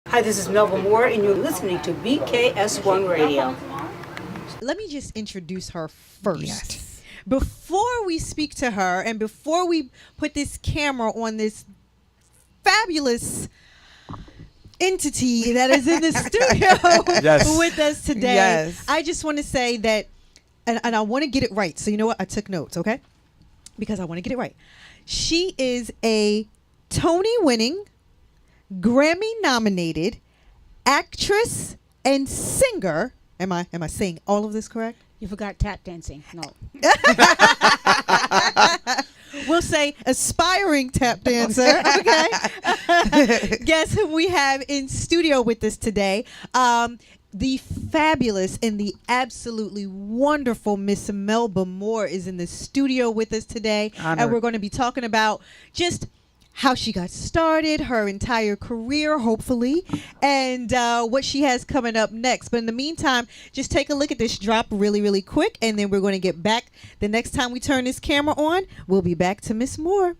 Hi, this is Melba Moore, and you're listening to BKS1 Radio. Let me just introduce her first. Yes. Before we speak to her and before we put this camera on this fabulous entity that is in the studio with us today, Yes. I just want to say that, and I want to get it right. So you know what? I took notes, okay? Because I want to get it right. She is a Tony-winning, Grammy-nominated actress and singer. Am I saying all of this correct? You forgot tap dancing. No. We'll say aspiring tap dancer. Okay. Guess who we have in studio with us today? The fabulous and the absolutely wonderful Miss Melba Moore is in the studio with us today. Honored. And we're going to be talking about just how she got started, her entire career, hopefully, and what she has coming up next. But in the meantime, just take a look at this drop really, really quick, and then we're going to get back. The next time we turn this camera on, we'll be back to Miss Moore.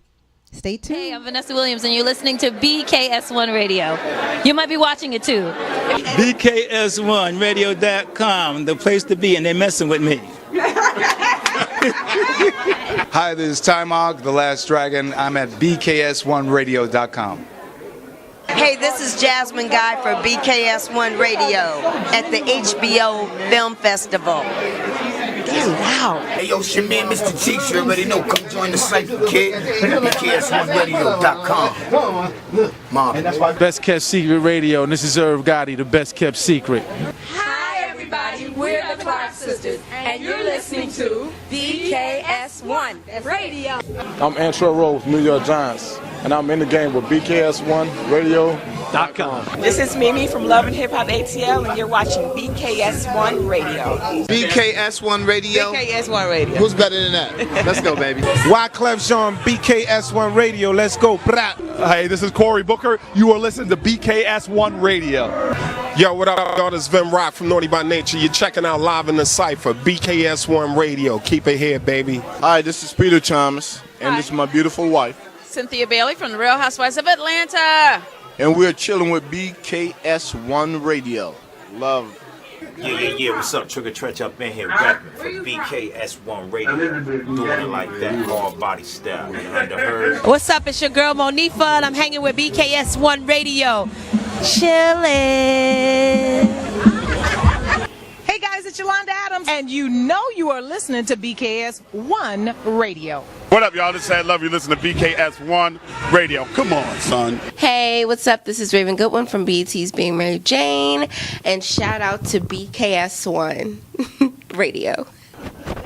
Stay tuned. Hey, I'm Vanessa Williams, and you're listening to BKS1 Radio. You might be watching it too. BKS1Radio.com, the place to be, and they're messing with me. Hi, this is Ty Mogg, The Last Dragon. I'm at BKS1Radio.com. Hey, this is Jasmine Guy for BKS1 Radio at the HBO Film Festival. Damn, wow. Hey, yo, it's your man, Mr. Cheeks. You already know. Come join the cycle, kid. BKS1Radio.com. Mom. Best Kept Secret Radio, and this is Irv Gotti, the Best Kept Secret. Hi, everybody. We're the Clark Sisters, and you're listening to BKS1 Radio. I'm Antro Rose, New York Giants, and I'm in the game with BKS1Radio.com. This is Mimi from Love and Hip Hop ATL, and you're watching BKS1 Radio. BKS1 Radio. BKS1 Radio. Who's better than that? Let's go, baby. Wyclef Jean, BKS1 Radio, let's go. Brah. Hey, this is Corey Booker. You are listening to BKS1 Radio. Yo, what up, y'all? This is Vim Rock from Naughty by Nature. You're checking out Live in the Cypher, BKS1 Radio. Keep it here, baby. Hi, this is Peter Thomas, and this is my beautiful wife. Cynthia Bailey from the Real Housewives of Atlanta. And we're chilling with BKS1 Radio. Love. Yeah. What's up? Trigger Trench up in here, rapping for BKS1 Radio. Doing it like that, hard body style. Under her. What's up? It's your girl Monifa, and I'm hanging with BKS1 Radio. Chillin'. Hey guys, it's Yolanda Adams, and you know you are listening to BKS1 Radio. What up, y'all? This is Sad Love. You listen to BKS1 Radio. Come on, son. Hey, what's up? This is Raven Goodwin from BET's Being Mary Jane, and shout out to BKS1 Radio.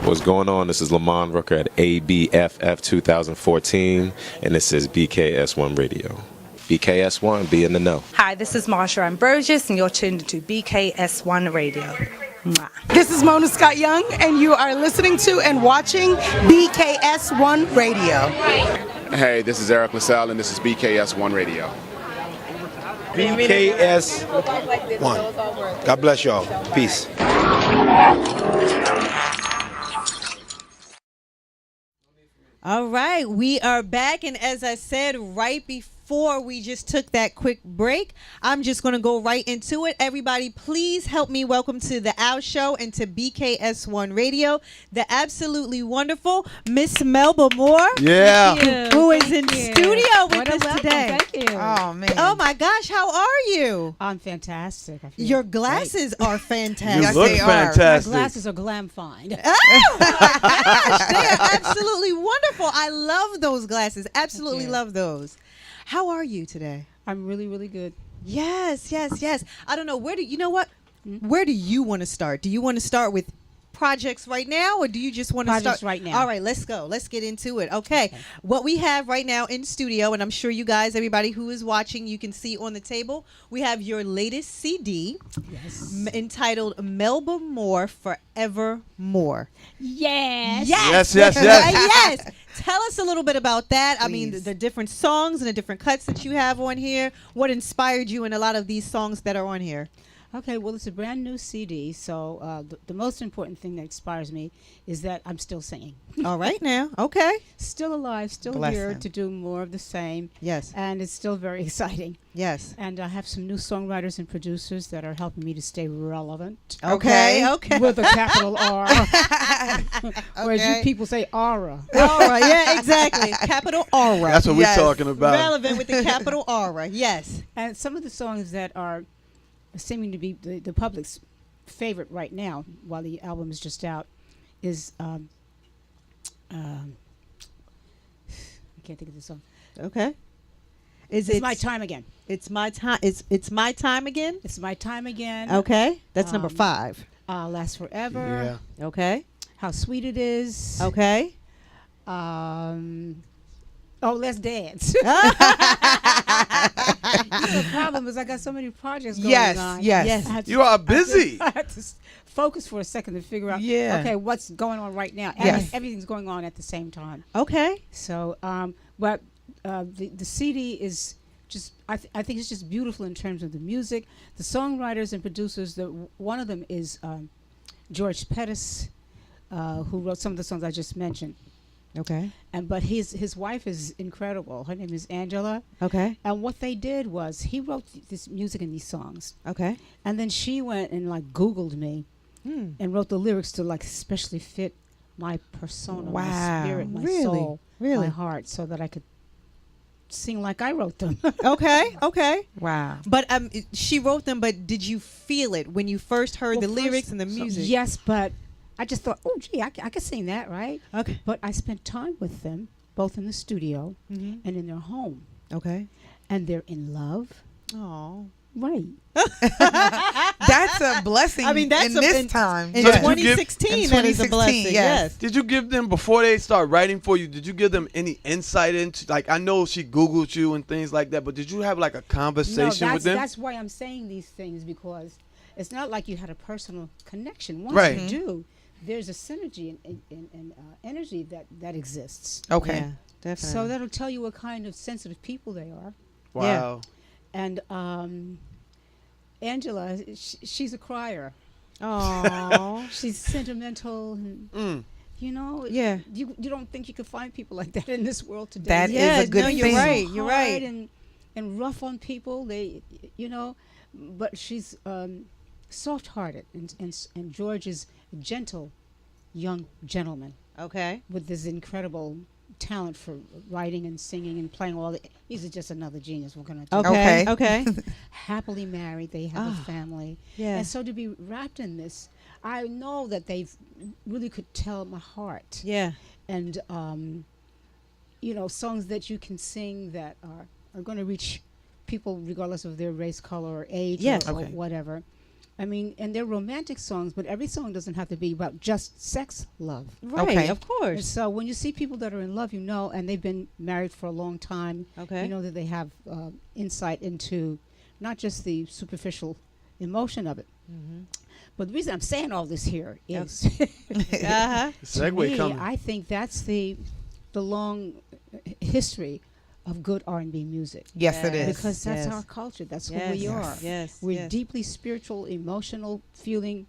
What's going on? This is Lamont Rooker at ABFF 2014, and this is BKS1 Radio. BKS1, be in the know. Hi, this is Marsha Ambrosius, and you're tuned to BKS1 Radio. Mwah. This is Mona Scott Young, and you are listening to and watching BKS1 Radio. Hey, this is Eric LaSalle, and this is BKS1 Radio. BKS1. God bless y'all. Peace. All right, we are back, and as I said right before we just took that quick break, I'm just going to go right into it. Everybody, please help me welcome to the Owl Show and to BKS1 Radio, the absolutely wonderful Miss Melba Moore. Yeah. Who is in studio with us today. Thank you. Oh, man. Oh, my gosh, how are you? I'm fantastic. I feel Your glasses are fantastic. Yes, they are. My glasses are glam fine. Oh, my gosh, they are absolutely wonderful. I love those glasses. Absolutely love those. How are you today? I'm really, really good. Yes. I don't know. Where do you want to start? Do you want to start with projects right now, or do you just want to start Projects right now. All right, let's go. Let's get into it. Okay. What we have right now in studio, and I'm sure you guys, everybody who is watching, you can see on the table, we have your latest CD, entitled Melba More Forevermore. Yes. Yes. Yes. Yes. Tell us a little bit about that. I mean, Please. the different songs and the different cuts that you have on here. What inspired you in a lot of these songs that are on here? Okay, well, it's a brand new CD, so the most important thing that inspires me is that I'm still singing. All right now. Okay. Still alive, still Bless here him. to do more of the same. Yes. And it's still very exciting. Yes. And I have some new songwriters and producers that are helping me to stay relevant. Okay. With a capital R. Whereas you people say aura. Aura, yeah, exactly. Capital Aura. That's what we're talking about. Relevant with the capital Aura, yes. And some of the songs that are seeming to be the public's favorite right now, while the album is just out, is I can't think of the song. Okay. It's My Time Again. It's my time. It's my time again. It's My Time Again. Okay, that's number 5. Last Forever. Yeah. Okay. How Sweet It Is. Okay. Let's Dance. The problem is I got so many projects going on. Yes. You are busy. I had to focus for a second to figure out, okay, what's going on right now. Yes. Everything's going on at the same time. Okay. So, but the CD is just, I think it's just beautiful in terms of the music. The songwriters and producers, one of them is George Pettis, who wrote some of the songs I just mentioned. Okay. But his wife is incredible. Her name is Angela. Okay. And what they did was he wrote this music and these songs. Okay. And then she went and like Googled me and wrote the lyrics to like especially fit my persona, my spirit, my soul, my heart, so that I could sing like I wrote them. Okay. Wow. But she wrote them, but did you feel it when you first heard the lyrics and the music? Yes, but I just thought, oh, gee, I could sing that, right? Okay. But I spent time with them, both in the studio and in their home. Okay. And they're in love. Oh. Right. That's a blessing. I mean, that's in this time. In 2016, that is a blessing. Yes. Did you give them, before they start writing for you, did you give them any insight into, like, I know she Googled you and things like that, but did you have like a conversation with them? That's why I'm saying these things, because it's not like you had a personal connection. Once Right. you do, there's a synergy and energy that exists. Okay. Yeah, definitely. So that'll tell you what kind of sensitive people they are. Wow. And Angela, she's a crier. Oh. She's sentimental and you know, yeah. You don't think you could find people like that in this world today. That is a good thing. You're right. So You're hard right. And rough on people. They, you know, but she's soft-hearted, and George is a gentle young gentleman. Okay. With this incredible talent for writing and singing and playing all the. He's just another genius. We're gonna. Okay. Happily married, they have a family. Yeah. And so to be wrapped in this, I know that they've really could tell my heart. Yeah. And you know, songs that you can sing that are going to reach people regardless of their race, color, or age, or whatever. I mean, and they're romantic songs, but every song doesn't have to be about just sex love. Right, of course. And so when you see people that are in love, you know, and they've been married for a long time, okay, you know that they have insight into not just the superficial emotion of it. Mm-hmm. But the reason I'm saying all this here is Segue me, coming. I think that's the long history of good R&B music. Yes, it is. Because that's our culture. That's who we are. Yes. We're deeply spiritual, emotional, feeling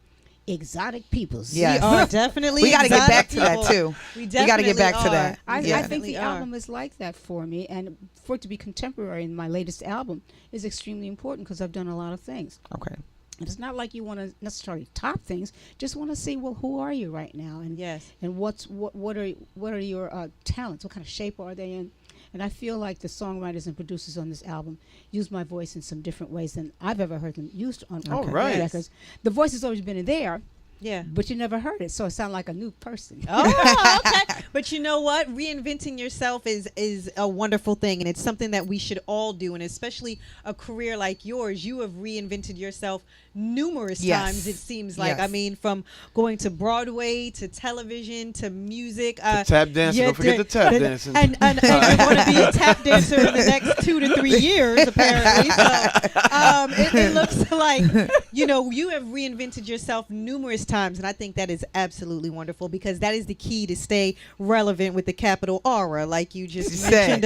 exotic peoples. Yes. We are definitely. We got to get back to people. that too. We got to get back to are. that. I think the album is like that for me, and for it to be contemporary in my latest album is extremely important because I've done a lot of things. Okay. And it's not like you want to necessarily top things. Just want to see, well, who are you right now, and and what are your talents? What kind of shape are they in? And I feel like the songwriters and producers on this album use my voice in some different ways than I've ever heard them used on records. The voice has always been in there. Yeah. But you never heard it, so it sounded like a new person. Oh, okay. But you know what? Reinventing yourself is a wonderful thing, and it's something that we should all do, and especially a career like yours. You have reinvented yourself numerous Yes. times, it seems like. Yes. I mean, from going to Broadway to television to music. Tap dancing. Don't forget the tap dancing. And you're going to be a tap dancer in the next 2 to 3 years, apparently. So it looks like, you have reinvented yourself numerous times, and I think that is absolutely wonderful because that is the key to stay relevant with the capital aura, like you just mentioned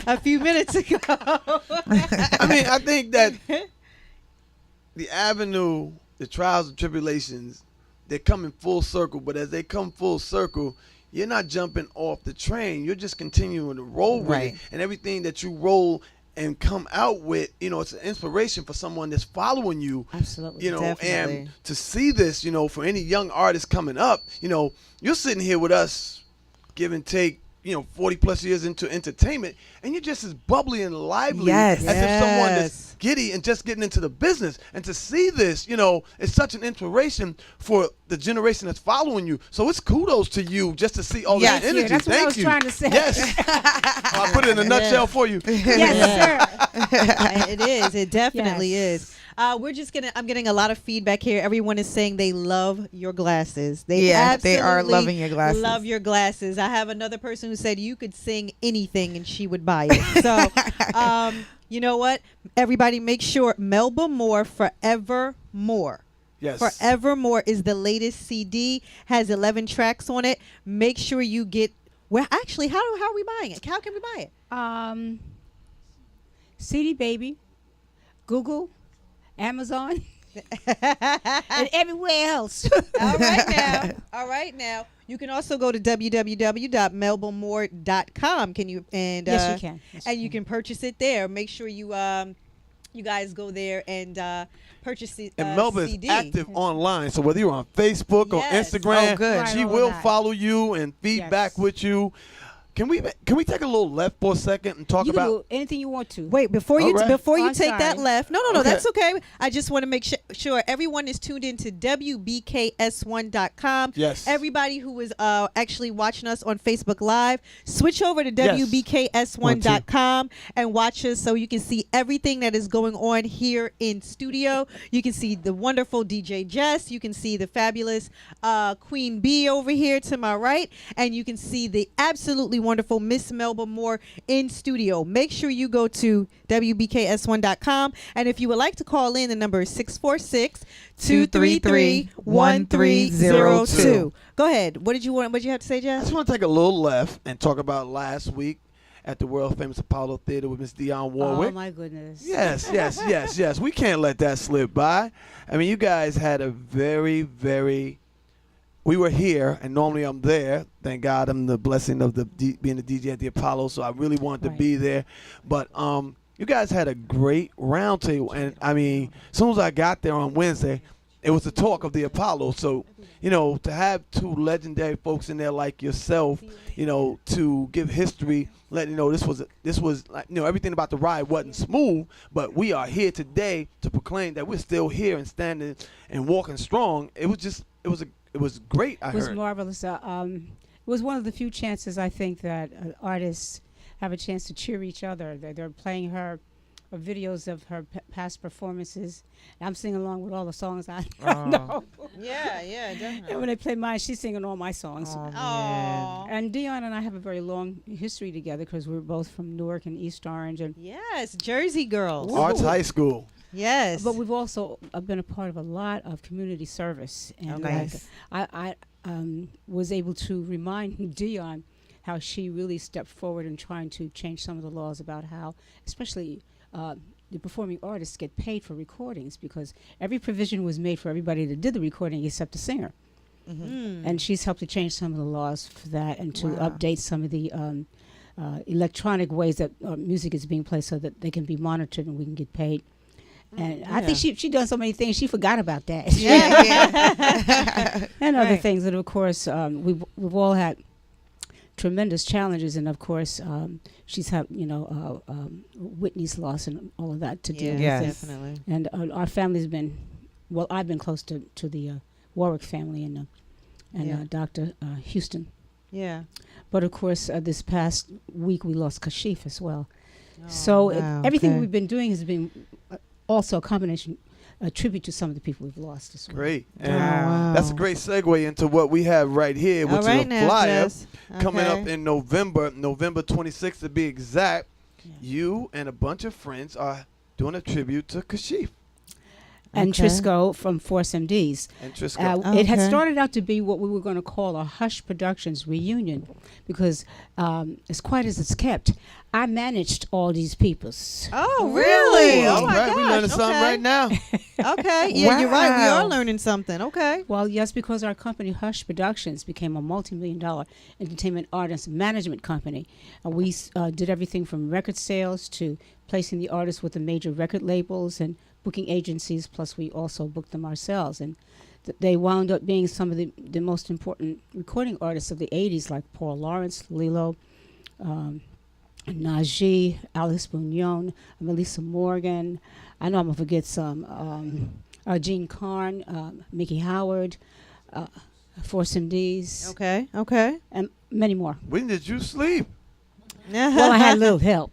a few minutes ago. I mean, I think that the avenue, the trials and tribulations, they're coming full circle. But as they come full circle, you're not jumping off the train. You're just continuing to roll with it. And everything that you roll and come out with, it's an inspiration for someone that's following you. Absolutely. Definitely. And to see this, for any young artist coming up, you're sitting here with us, give and take, 40 plus years into entertainment, and you're just as bubbly and lively as if someone that's giddy and just getting into the business. And to see this, it's such an inspiration for the generation that's following you. So it's kudos to you just to see all that energy. That's what Thank I was you. trying to say. Yes. I put it in a nutshell for you. Yes, sir. It is. It definitely is. I'm getting a lot of feedback here. Everyone is saying they love your glasses. They are loving your glasses. Love your glasses. I have another person who said you could sing anything and she would buy it. So, you know what? Everybody make sure Melba Moore Forevermore. Yes. Forevermore is the latest CD, has 11 tracks on it. Make sure you get, well, actually, how are we buying it? How can we buy it? CD Baby, Google, Amazon, and everywhere else. All right now. You can also go to www.melbamore.com. Can you? And yes, you can. You can purchase it there. Make sure you guys go there and purchase the And Melba CD. is active online, so whether you're on Facebook or Instagram, she will follow you and feedback with you. Can we take a little left for a second and talk You about can do anything you want to. Wait, before you take that sorry. left. No, that's okay. I just want to make sure everyone is tuned into WBKS1.com. Yes. Everybody who is actually watching us on Facebook Live, switch over to WBKS1.com and watch us so you can see everything that is going on here in studio. You can see the wonderful DJ Jess. You can see the fabulous Queen Bee over here to my right. And you can see the absolutely wonderful Miss Melba Moore in studio. Make sure you go to WBKS1.com. And if you would like to call in, the number is 646-233-1302. Go ahead. What did you have to say, I Jess? just want to take a little left and talk about last week at the world famous Apollo Theater with Miss Dionne Warwick. Oh my goodness. Yes. We can't let that slip by. I mean, you guys had a very, very. We were here, and normally I'm there. Thank God I'm the blessing of being the DJ at the Apollo, so I really wanted to be there. But you guys had a great round table, and I mean, as soon as I got there on Wednesday, it was the talk of the Apollo. So, to have two legendary folks in there like yourself, to give history, letting this was like, everything about the ride wasn't smooth, but we are here today to proclaim that we're still here and standing and walking strong. It was great. It was marvelous. It was one of the few chances I think that artists have a chance to cheer each other. They're playing her videos of her past performances. I'm singing along with all the songs I know. Yeah, definitely. And when they play mine, she's singing all my songs. Oh. And Dionne and I have a very long history together because we're both from Newark and East Orange. And yes, Jersey girls. Arts High School. Yes. But we've also been a part of a lot of community service. And nice. I was able to remind Dionne how she really stepped forward in trying to change some of the laws about how, especially the performing artists get paid for recordings, because every provision was made for everybody that did the recording except the singer. Mm-hmm. And she's helped to change some of the laws for that and to update some of the electronic ways that music is being played so that they can be monitored and we can get paid. And I think she done so many things she forgot about that. And other things. And of course, we've all had tremendous challenges, and of course, she's had Whitney's loss and all of that to deal with. Yes, definitely. And our family's been, well, I've been close to the Warwick family and Dr. Houston. Yeah. But of course, this past week we lost Kashif as well. So everything we've been doing has been also a combination a tribute to some of the people we've lost as well. Great. And that's a great segue into what we have right here, which is a flyer coming up in November 26th to be exact. Yeah. You and a bunch of friends are doing a tribute to Kashif. And Trisco from Force MDs. And Trisco. It had started out to be what we were going to call a Hush Productions reunion because as quiet as it's kept, I managed all these peoples. Oh, really? Oh, my gosh. We're learning something right now. Okay. Yeah, you're right. We are learning something. Okay. Well, yes, because our company, Hush Productions, became a multi-million-dollar entertainment artist management company. We did everything from record sales to placing the artists with the major record labels and booking agencies, plus we also booked them ourselves. And they wound up being some of the most important recording artists of the 80s, like Paul Lawrence, Lilo, Najee, Alice Bugnon, Melissa Morgan. I know I'm going to forget some. Gene Carn, Mickey Howard, Force MDs. Okay. And many more. When did you sleep? Well, I had a little help.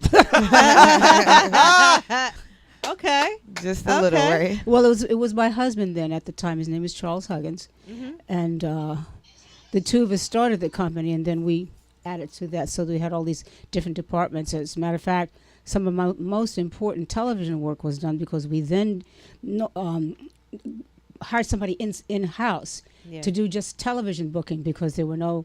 Okay. Just a little, right? Well, it was my husband then at the time. His name was Charles Huggins. Mm-hmm. And the two of us started the company, and then we added to that. So we had all these different departments. As a matter of fact, some of my most important television work was done because we then hired somebody in-house to do just television booking because there were no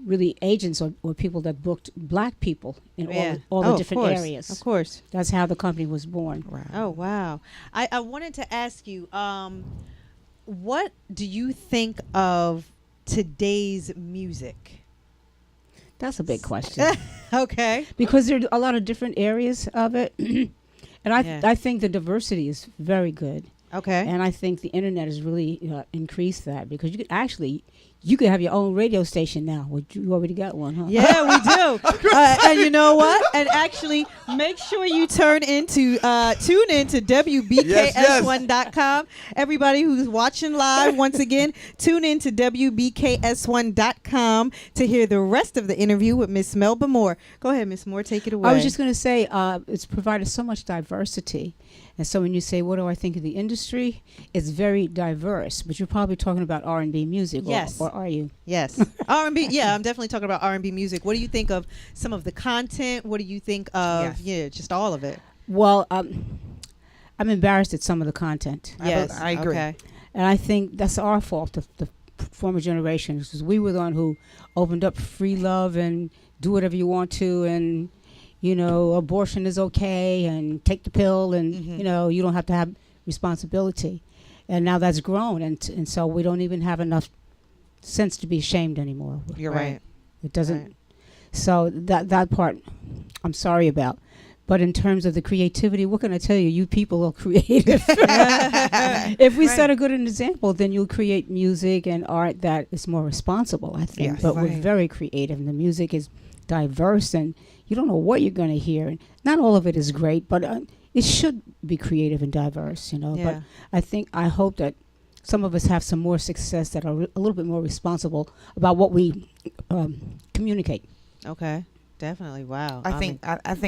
really agents or people that booked black people in all the different areas. Of course. That's how the company was born. Wow. Oh, wow. I wanted to ask you, what do you think of today's music? That's a big question. Okay. Because there are a lot of different areas of it. And I think the diversity is very good. Okay. And I think the internet has really increased that because you could have your own radio station now. You already got one, huh? Yeah, we do. And you know what? And actually, make sure you tune into WBKS1.com. Everybody who's watching live, once again, tune into WBKS1.com to hear the rest of the interview with Miss Melba Moore. Go ahead, Miss Moore, take it away. I was just going to say, it's provided so much diversity. And so when you say, what do I think of the industry? It's very diverse. But you're probably talking about R&B music. Yes. Or are you? Yes. R&B. Yeah, I'm definitely talking about R&B music. What do you think of some of the content? What do you think of, just all of it? Well, I'm embarrassed at some of the content. Yes. I agree. Okay. And I think that's our fault, the former generations, because we were the one who opened up free love and do whatever you want to and abortion is okay and take the pill and, you don't have to have responsibility. And now that's grown. And so we don't even have enough sense to be ashamed anymore. You're right. It doesn't. Right. So that part I'm sorry about. But in terms of the creativity, what can I tell you? You people are creative. If we set a good example, then you'll create music and art that is more responsible, I think. Yes. But we're very creative and the music is diverse and you don't know what you're going to hear. And not all of it is great, but it should be creative and diverse, Yeah. But I hope that some of us have some more success that are a little bit more responsible about what we communicate. Okay. Definitely. Wow. I think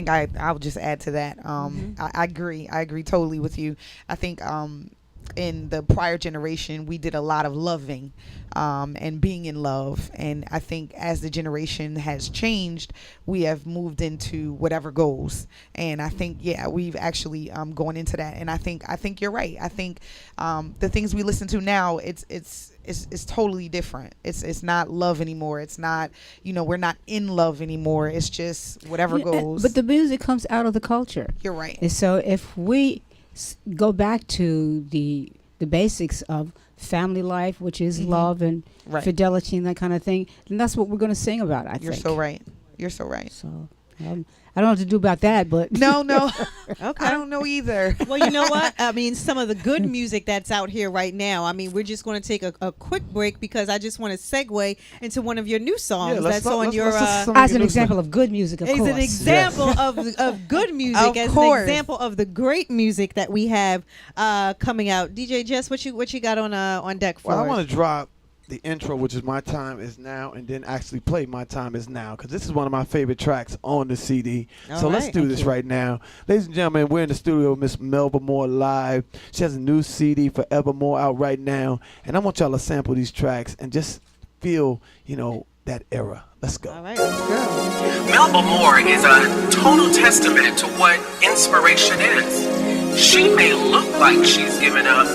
I'll just add to that. I agree totally with you. I think in the prior generation we did a lot of loving and being in love, and I think as the generation has changed we have moved into whatever goes, and I think we've actually gone into that, and I think you're right. I think the things we listen to now it's totally different. It's not love anymore. It's not, we're not in love anymore. It's just whatever goes. But the music comes out of the culture. You're right. And so if we go back to the basics of family life, which is love and fidelity and that kind of thing, then that's what we're going to sing about, I think. You're so right. So I don't know what to do about that, but no. Okay. I don't know either. Well, you know what? I mean, some of the good music that's out here right now. I mean, we're just going to take a quick break because I just want to segue into one of your new songs let's as an example of good music, of course. As an example of good music, as an example of the great music that we have coming out. DJ Jess, what you got on deck for us? Well, I want to drop the intro, which is My Time Is Now, and then actually play My Time Is Now, because this is one of my favorite tracks on the CD. So let's do this right now. Ladies and gentlemen, we're in the studio with Miss Melba Moore live. She has a new CD, Forevermore, out right now. And I want y'all to sample these tracks and just feel, you know, that era. Let's go. All right, let's go. Melba Moore is a total testament to what inspiration is. She may look like she's given up,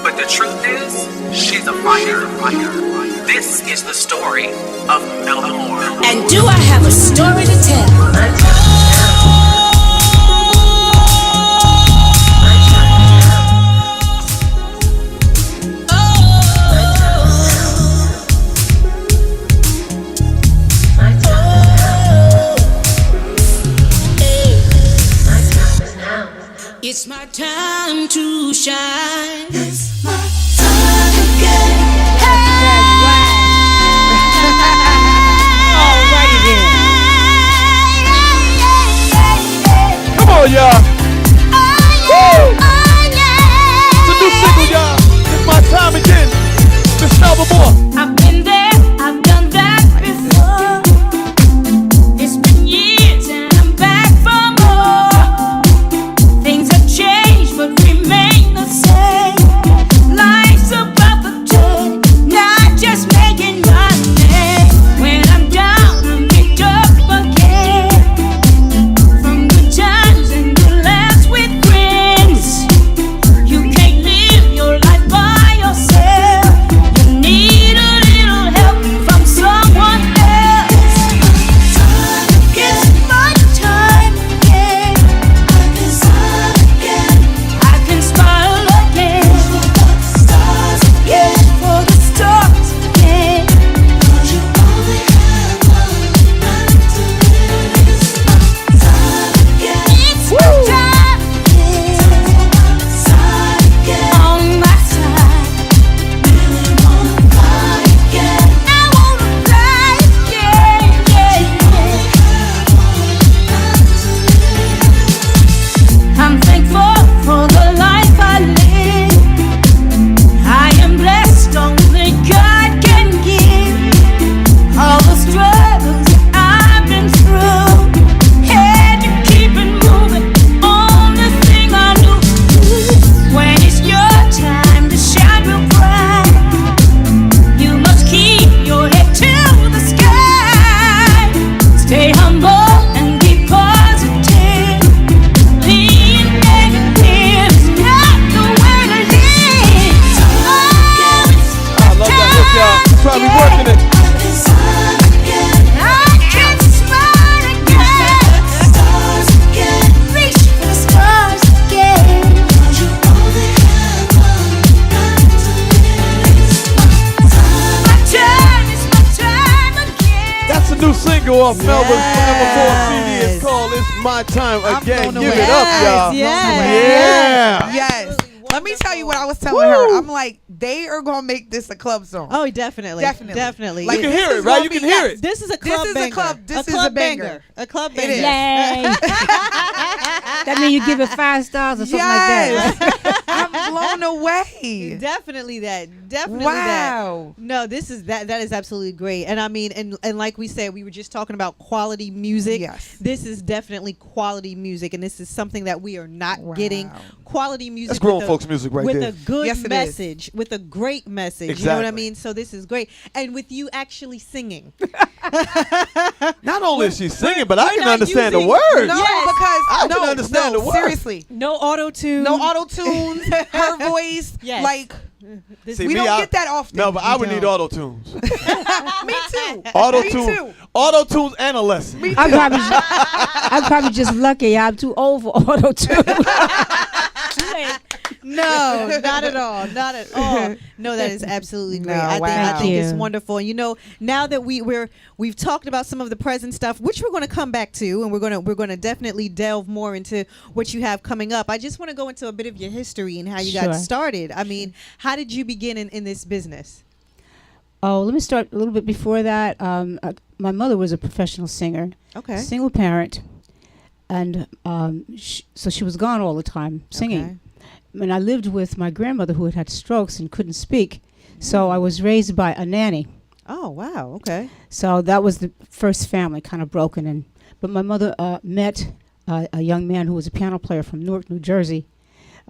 but the truth is, she's a fighter. This is the story of Melba Moore. And do I have a story to tell? It's my time to shine. It's my time again. Alrighty then. Come on, y'all. Woo! It's a new single, y'all. It's my time again. Miss Melba Moore. I've been there, I've done that before. It's been years and I'm back for more. Things have changed but remain the same. Life's about to turn, not just making my name. When I'm down, I'm picked up again. From good times and good laughs with friends. You can't live your life by yourself. You need a little help from someone else. It's my time again. I can smile again. Yeah, for the stars again. It's my time again. On my side. I wanna fly again. I'm thankful for the life I live. I am blessed, only God can give. All the struggles I've been through, had to keep it moving. Only thing I knew, when it's your time to shine real bright, you must keep your head to the sky. Stay humble and be positive. Being negative is not the way to live. Oh, it's I love that look, y'all. Probably working it. I can smile again. Reach for the stars again. My time is my time again. That's a new single off Melba's Forevermore CD. It's called It's My Time Again. blown Give away. it up, y'all. Yes. Yeah. Yes. Let me tell you what I was telling her. I'm like, they are gonna make this a club song. Oh, definitely. Definitely. You can this hear is it, right? gonna You be- can hear yes. it. This is a club banger. This is a banger. A club It banger. is. Yay. That means you give it 5 stars or something Yes. like that. I'm blown away. Definitely that. Definitely Wow. that. No, this is that is absolutely great. And I mean, and like we said, we were just talking about quality music. Yes. This is definitely quality music, and this is something that we are not getting. Quality music. That's grown with a- folks music right with there. a good Yes, it is. message, with a great message. You know what I Exactly. mean? So this is great. And with you actually singing. Not only is she singing, but I we're can not understand the using- words. No, Yes. because I can understand the words. seriously. No auto tune. No auto tunes. Her voice. Yes. Like See, we me, don't get that often. No, but I would don't. need auto tunes. Me too. Auto Me tune, too. auto tunes, and a lesson. Me too. I'm probably just lucky. I'm too old for auto tune. No, not at all. Not at all. No, that is absolutely great. No, I wow. think it's you. wonderful. You know, now that we've talked about some of the present stuff, which we're going to come back to, and we're going to definitely delve more into what you have coming up. I just want to go into a bit of your history and how you got Sure. started. I mean, how did you begin in this business? Oh, let me start a little bit before that. My mother was a professional singer. Okay. Single parent. And so she was gone all the time singing. Okay. And I lived with my grandmother who had had strokes and couldn't speak. So I was raised by a nanny. Oh, wow. Okay. So that was the first family, kind of broken. But my mother met a young man who was a piano player from Newark, New Jersey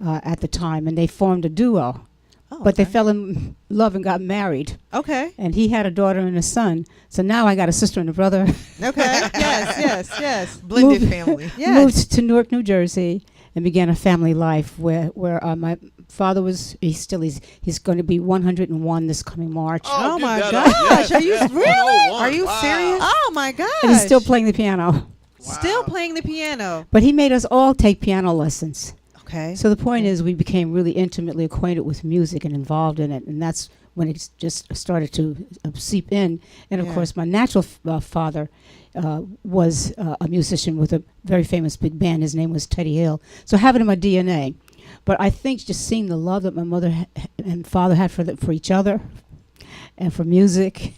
at the time, and they formed a duo. Oh, but they fell in love and got married. Okay. And he had a daughter and a son. So now I got a sister and a brother. Okay. Yes. Blended family. Yes. Moved to Newark, New Jersey, and began a family life where my father was he's going to be 101 this coming March. Oh my gosh! Are you really? Are you serious? Oh my gosh! And he's still playing the piano. Still playing the piano. But he made us all take piano lessons. Okay. So the point is, we became really intimately acquainted with music and involved in it, and that's when it just started to seep in. And of course, my natural father was a musician with a very famous big band. His name was Teddy Hill. So I have it in my DNA. But I think just seeing the love that my mother and father had for each other and for music,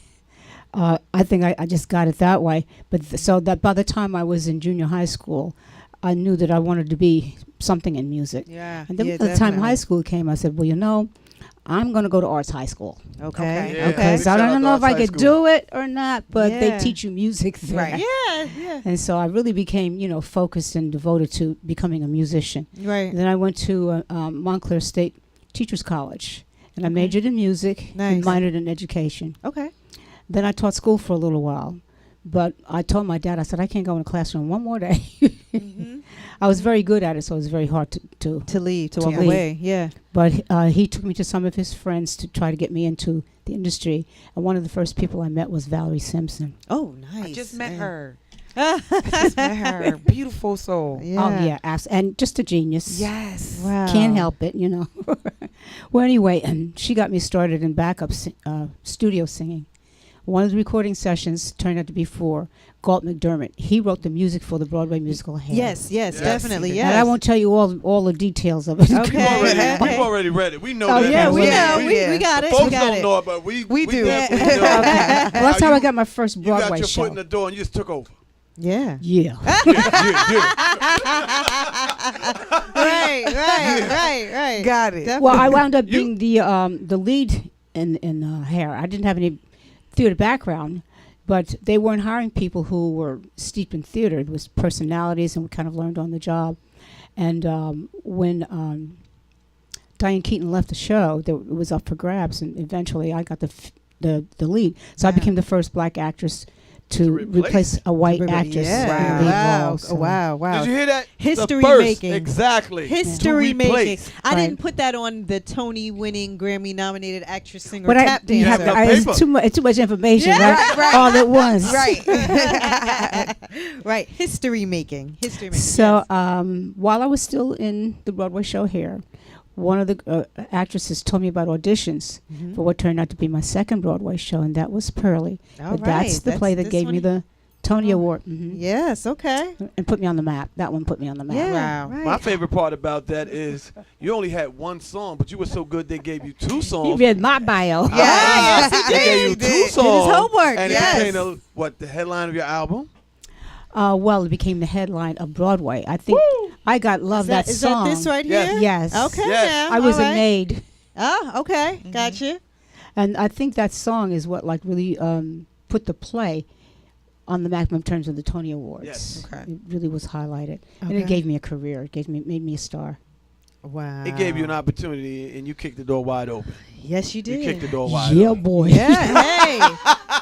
I think I just got it that way. But so that by the time I was in junior high school, I knew that I wanted to be something in music. Yeah. And then by the time high school came, I said, well, I'm going to go to arts high school. Okay. Yeah, Okay. So I don't know if I could do it or not, but Yeah. they teach you music there. Right. Yeah. And so I really became, focused and devoted to becoming a musician. Right. And then I went to Montclair State Teachers College, and I majored in music and Nice. minored in education. Okay. Then I taught school for a little while, but I told my dad, I said, I can't go in the classroom one more day. I was very good at it, so it was very hard to leave, to walk leave. away. Yeah. But he took me to some of his friends to try to get me into the industry, and one of the first people I met was Valerie Simpson. Oh, nice. I just met her. I just met her. Beautiful soul. Yeah. Oh, yeah. And just a genius. Yes. Wow. Can't help it, Well, anyway, and she got me started in backup studio singing. One of the recording sessions turned out to be for Galt McDermott. He wrote the music for the Broadway musical Hair. Yes, definitely, yes. And I won't tell you all the details of it. Okay. We've already read it. We know Oh, that. yeah, we know. We got it. Folks We got don't it. know it, but we do. definitely know. Well, that's how I got my first Broadway You got your show. foot in the door and you just took over. Yeah. Yeah. Right. Got it. Definitely. Well, I wound up being the lead in Hair. I didn't have any theater background, but they weren't hiring people who were steeped in theater. It was personalities, and we kind of learned on the job. And when Diane Keaton left the show, it was up for grabs, and eventually I got the lead. So I became the first black actress to replace a white actress. Yeah. in the lead Wow. role, so. Wow. Did you hear that? History The first, making. Exactly. History To making. replace. I Right. didn't put that on the Tony-winning, Grammy-nominated actress, singer, But tap You have dancer. no it's paper. too much information, Yeah, right. All at once. Right. Right. History making. So while I was still in the Broadway show Hair, one of the actresses told me about auditions for what turned out to be my second Broadway show, and that was Pearly. All But that's right. the play that This gave one- me the Tony Award. Yes. Okay. And put me on the map. That one put me on the map. Yeah. Wow. Right. My favorite part about that is you only had one song, but you were so good they gave you two You songs. read my bio. Yes, he They did. gave you He two did. songs. Did his homework. And Yes. it became the headline of your album? Well, it became the headline of Broadway. I think I got Love That Is Song. that this right Yes. here? Yes. Okay. Yes. Now. I was All a right. maid. Oh, okay. Gotcha. And I think that song is what really put the play on the map in terms of the Tony Awards. Yes. Okay. It really was highlighted. And Okay. it gave me a career. It made me a star. Wow. It gave you an opportunity, and you kicked the door wide open. Yes, you did. You kicked the door wide Yeah, open. boy. Yeah.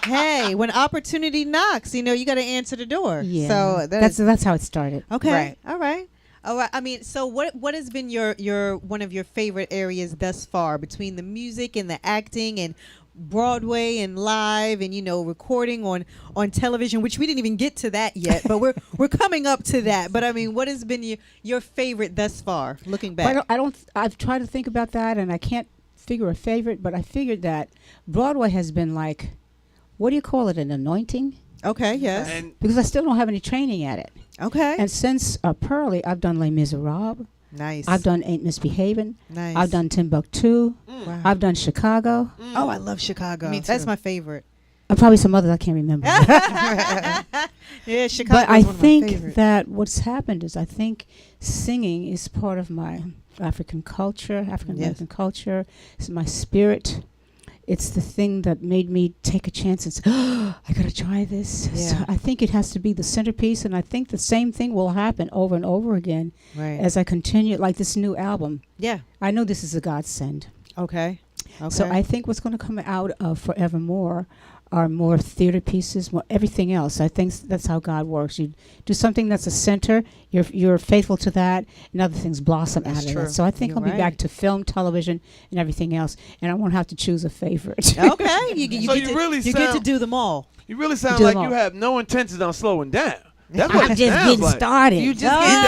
Hey, when opportunity knocks, you got to answer the door. Yeah. So that's how it started. okay. Right. All right. I mean, so what has been your one of your favorite areas thus far between the music and the acting and Broadway and live and recording on television, which we didn't even get to that yet, but we're coming up to that. But I mean, what has been your favorite thus far, looking back? I've tried to think about that, and I can't figure a favorite, but I figured that Broadway has been like, what do you call it, an anointing? Okay, yes. And Because I still don't have any training at it. Okay. And since Pearly, I've done Les Miserables. Nice. I've done Ain't Misbehaving. Nice. I've done Timbuktu. Wow. I've done Chicago. Oh, I love Chicago. Me That's too. my favorite. And probably some others I can't remember. Yeah, Chicago. But I is one of my think favorites. that what's happened is I think singing is part of my African culture, African American culture. It's my spirit. it's the thing that made me take a chance and say, oh, I gotta try this. Yeah. So I think it has to be the centerpiece, and I think the same thing will happen over and over again as I continue, like this new album. Yeah. I know this is a godsend. Okay. So I think what's going to come out of Forevermore are more theater pieces, more everything else. I think that's how God works. You do something that's a center, you're faithful to that, and other things blossom out of that. So I think I'll be back to film, television, and everything else, and I won't have to choose a favorite. Okay. You get to do them all. You really sound like you have no intentions on slowing down. That's what I'm it just sounds getting like. started. You just getting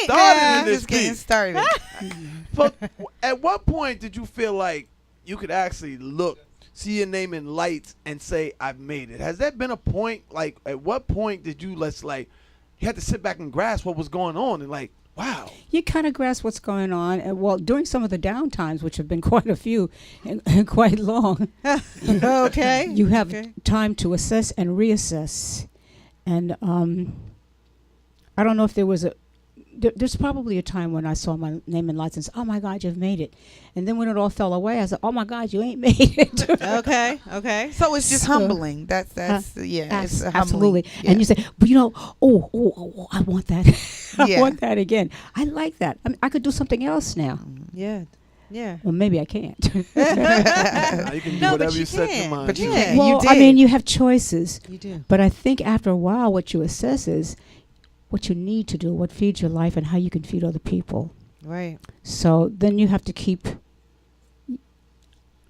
started in this just getting piece. started. But at what point did you feel like you could actually see your name in lights and say, I've made it? Has that been a point? Like, at what point did you you had to sit back and grasp what was going on and like, wow. You kind of grasp what's going on. And well, during some of the downtimes, which have been quite a few and quite long, okay. You have time to assess and reassess. And I don't know if there was there's probably a time when I saw my name in lights and said, oh my God, you've made it. And then when it all fell away, I said, oh my God, you ain't made it. Okay. So it's just humbling. That's it's absolutely. Humbling. Yeah. And you say, but oh, I want that. I want that again. I like that. I could do something else now. Yeah. Well, maybe I can't. You can do whatever you set your mind. But you to. can. Well, You did. I mean, you have choices. You do. But I think after a while, what you assess is what you need to do, what feeds your life, and how you can feed other people. Right. So then you have to keep.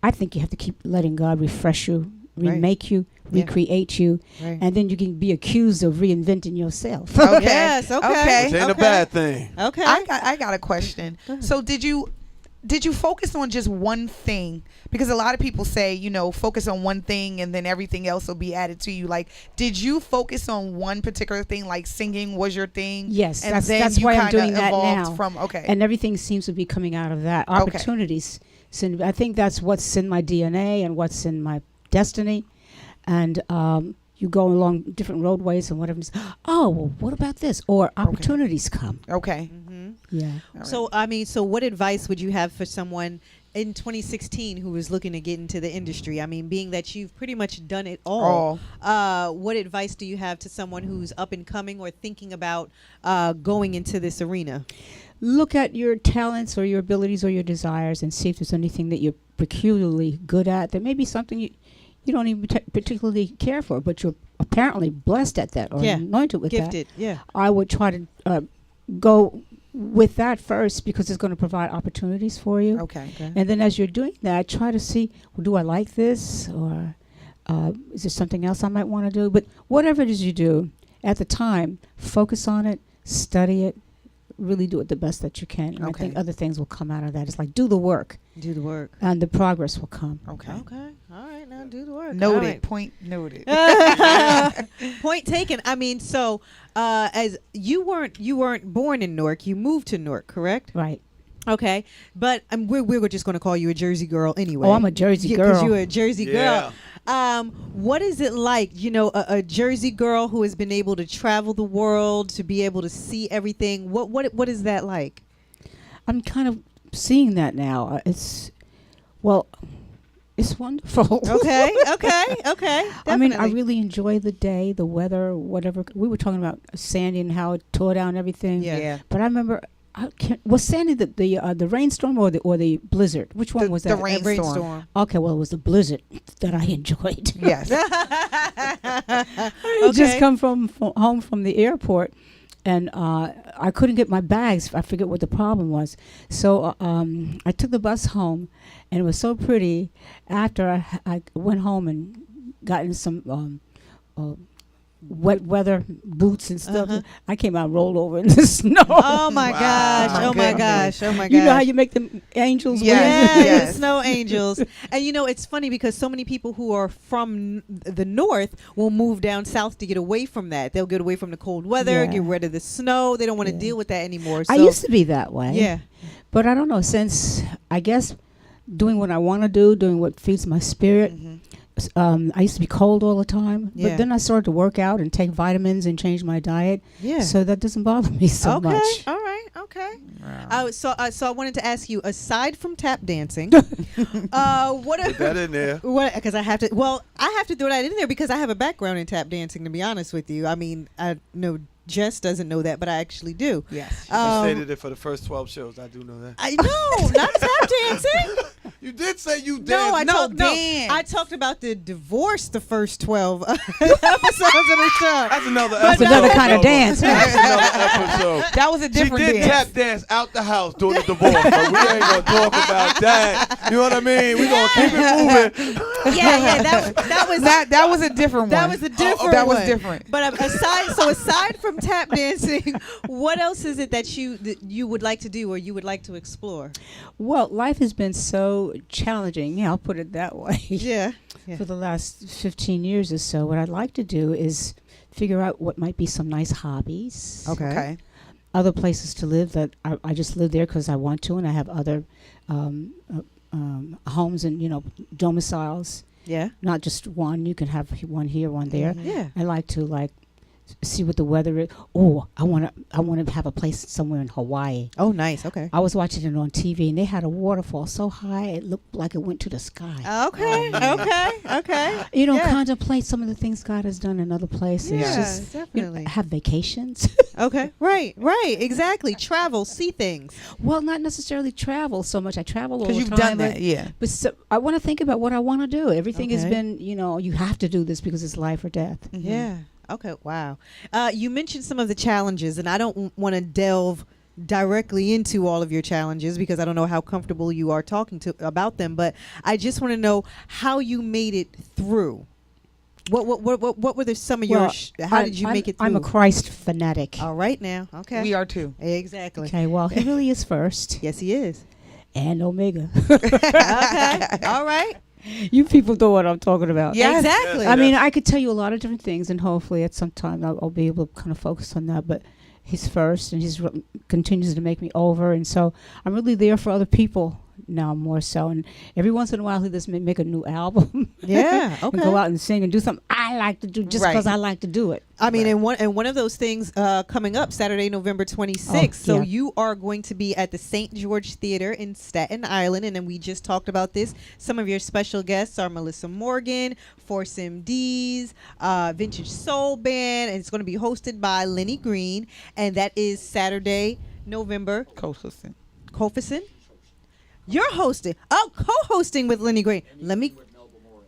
I think you have to keep letting God refresh you, remake you, recreate you, and then you can be accused of reinventing yourself. Okay. Yes. Okay. Which ain't a bad thing. Okay. I got a question. So did you focus on just one thing? Because a lot of people say, focus on one thing and then everything else will be added to you. Like, did you focus on one particular thing, like singing was your thing? Yes, and that's why I'm doing that now. Okay. And everything seems to be coming out of that. Opportunities. So I think that's what's in my DNA and what's in my destiny. And you go along different roadways and whatever. Oh, well, what about this? Or opportunities come. Okay. Yeah. So so what advice would you have for someone in 2016 who was looking to get into the industry? I mean, being that you've pretty much done it all, what advice do you have to someone who's up and coming or thinking about going into this arena? Look at your talents or your abilities or your desires and see if there's anything that you're peculiarly good at. There may be something you don't even particularly care for, but you're apparently blessed at that or anointed with gifted. that. Yeah. I would try to go with that first because it's going to provide opportunities for you. Okay. And then as you're doing that, try to see, well, do I like this? Or is there something else I might want to do? But whatever it is you do, at the time, focus on it, study it, really do it the best that you can. And I think other things will come out of that. It's like, do the work. Do the work. And the progress will come. Okay. All right, now do the work. Noted. Right. Point noted. Point taken. I mean, so as you weren't born in Newark, you moved to Newark, correct? Right. Okay, but we were just going to call you a Jersey girl anyway. Oh, I'm a Jersey girl. Because you're a Jersey girl. What is it like, a Jersey girl who has been able to travel the world, to be able to see everything? What is that like? I'm kind of seeing that now. It's wonderful. Okay. I mean, I really enjoy the day, the weather, whatever. We were talking about Sandy and how it tore down everything. Yeah. But I remember, was Sandy the rainstorm or the blizzard? Which one was that? The rainstorm. Okay, well, it was the blizzard that I enjoyed. Yes. I just come from home from the airport. And I couldn't get my bags. I forget what the problem was. So I took the bus home, and it was so pretty. After I went home and got in some wet weather boots and stuff, I came out rolled over in the snow. Oh my gosh! Oh my gosh! Oh my gosh! You know how you make them angels? Yes. Snow angels. And it's funny because so many people who are from the north will move down south to get away from that. They'll get away from the cold weather, get rid of the snow. They don't want to deal with that anymore. So I used to be that way. Yeah. But I don't know, since I guess doing what I want to do, doing what feeds my spirit. I used to be cold all the time, but then I started to work out and take vitamins and change my diet. Yeah. So that doesn't bother me so much. All right. Okay. So I wanted to ask you, aside from tap dancing, what Put that in there. What? Because I have to. Well, I have to throw that in there because I have a background in tap dancing. To be honest with you, I mean, I know Jess doesn't know that, but I actually do. Yes. I stated it for the first 12 shows. I do know that. I know, not tap dancing. You did say you danced. No, I talked about the divorce the first 12 episodes of the show. That's another That's episode. another kind of dance. That's another episode. That was a different She did dance. tap dance out the house during the divorce, but we ain't gonna talk about that. You know what I mean? We gonna keep it moving. Yeah, that was a different one. That was a different that was one. different. But aside from tap dancing, what else is it that you would like to do or you would like to explore? Well, life has been so challenging. Yeah, I'll put it that way. Yeah. For the last 15 years or so, what I'd like to do is figure out what might be some nice hobbies. Okay. Other places to live that I just live there because I want to, and I have other homes and domiciles. Yeah. Not just one. You can have one here, one there. Yeah. I like to see what the weather is. Oh, I want to have a place somewhere in Hawaii. Oh, nice. Okay. I was watching it on TV, and they had a waterfall so high it looked like it went to the sky. Okay. Okay. Contemplate some of the things God has done in other places. Yeah, Just, definitely. have vacations. Okay. Right. Exactly. Travel, see things. Well, not necessarily travel so much. I travel all the time. Because you've done that, yeah. But I want to think about what I want to do. Everything has Okay. been, you have to do this because it's life or death. Mm-hmm. Yeah. Okay. Wow. You mentioned some of the challenges, and I don't want to delve directly into all of your challenges because I don't know how comfortable you are talking about them. But I just want to know how you made it through. What were some of your? How did you make it through? I'm a Christ fanatic. All right now. Okay. We are too. Exactly. Okay. Well, he really is first. Yes, he is. And Omega. Okay. All right. You people know what I'm talking about. Yeah, exactly. I mean, I could tell you a lot of different things, and hopefully at some time I'll be able to kind of focus on that. But he's first, and he's continues to make me over, and so I'm really there for other people now more so. And every once in a while, he does make a new album. Yeah. Okay. And go out and sing and do something I like to do just because I like to do it. I mean, and one of those things coming up Saturday, November 26th. So you are going to be at the St. George Theater in Staten Island, and then we just talked about this. Some of your special guests are Melissa Morgan, Force MDs, Vintage Soul Band, and it's going to be hosted by Lenny Green, and that is Saturday, November. Kofison. You're hosting. Oh, co-hosting with Lenny Green. Let me.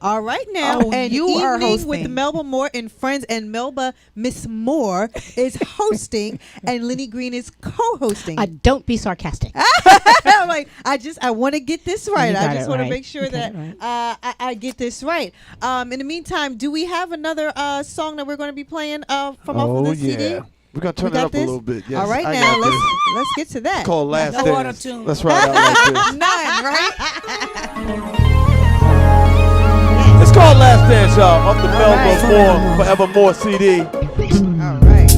All right now, and you are hosting with Melba Moore and friends, and Melba Miss Moore is hosting, and Lenny Green is co-hosting. Don't be sarcastic. I'm like, I want to get this right. I just want to make sure that I get this right. In the meantime, do we have another song that we're going to be playing from off of the CD? We're going to turn it up a little bit. Yes, all right, I now got let's get to that. It's called Last No Dance. auto-tune. Let's ride out like this. None, right? It's called Last Dance, y'all, off the Melba Moore Forevermore CD. All right.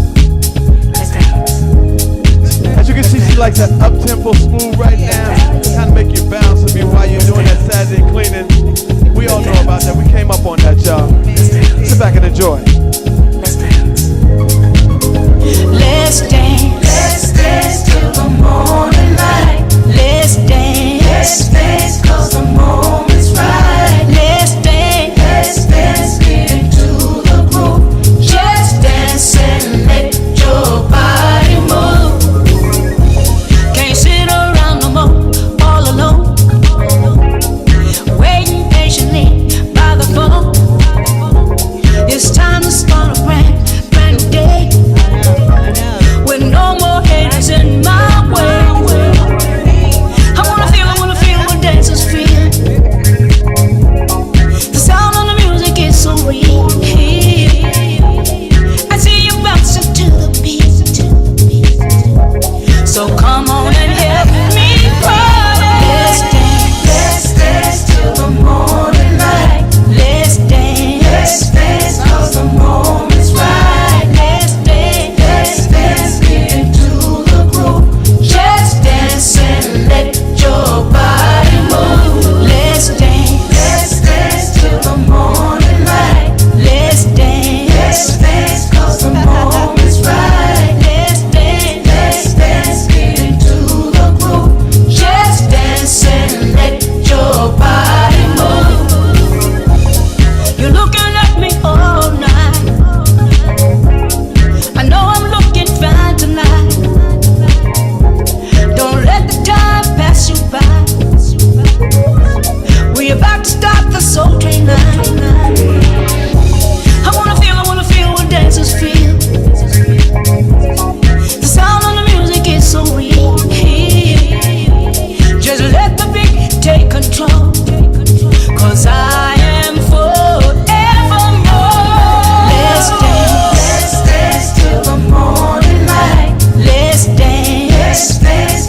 As you can see, she likes that up-tempo smooth right now. Kind of make you bounce with me while you're doing that Saturday cleaning. We all know about that. We came up on that, y'all. Sit back and enjoy. Let's dance till the morning light. Let's dance, 'cause the moment's right. Let's dance, get into the groove. Just dance and let your body move. Can't sit around no more, all alone, waiting. got the soul train line. I wanna feel what dancers feel. The sound of the music is so real. Just let the beat take control. 'Cause I am forevermore. Let's dance till the morning light. Let's dance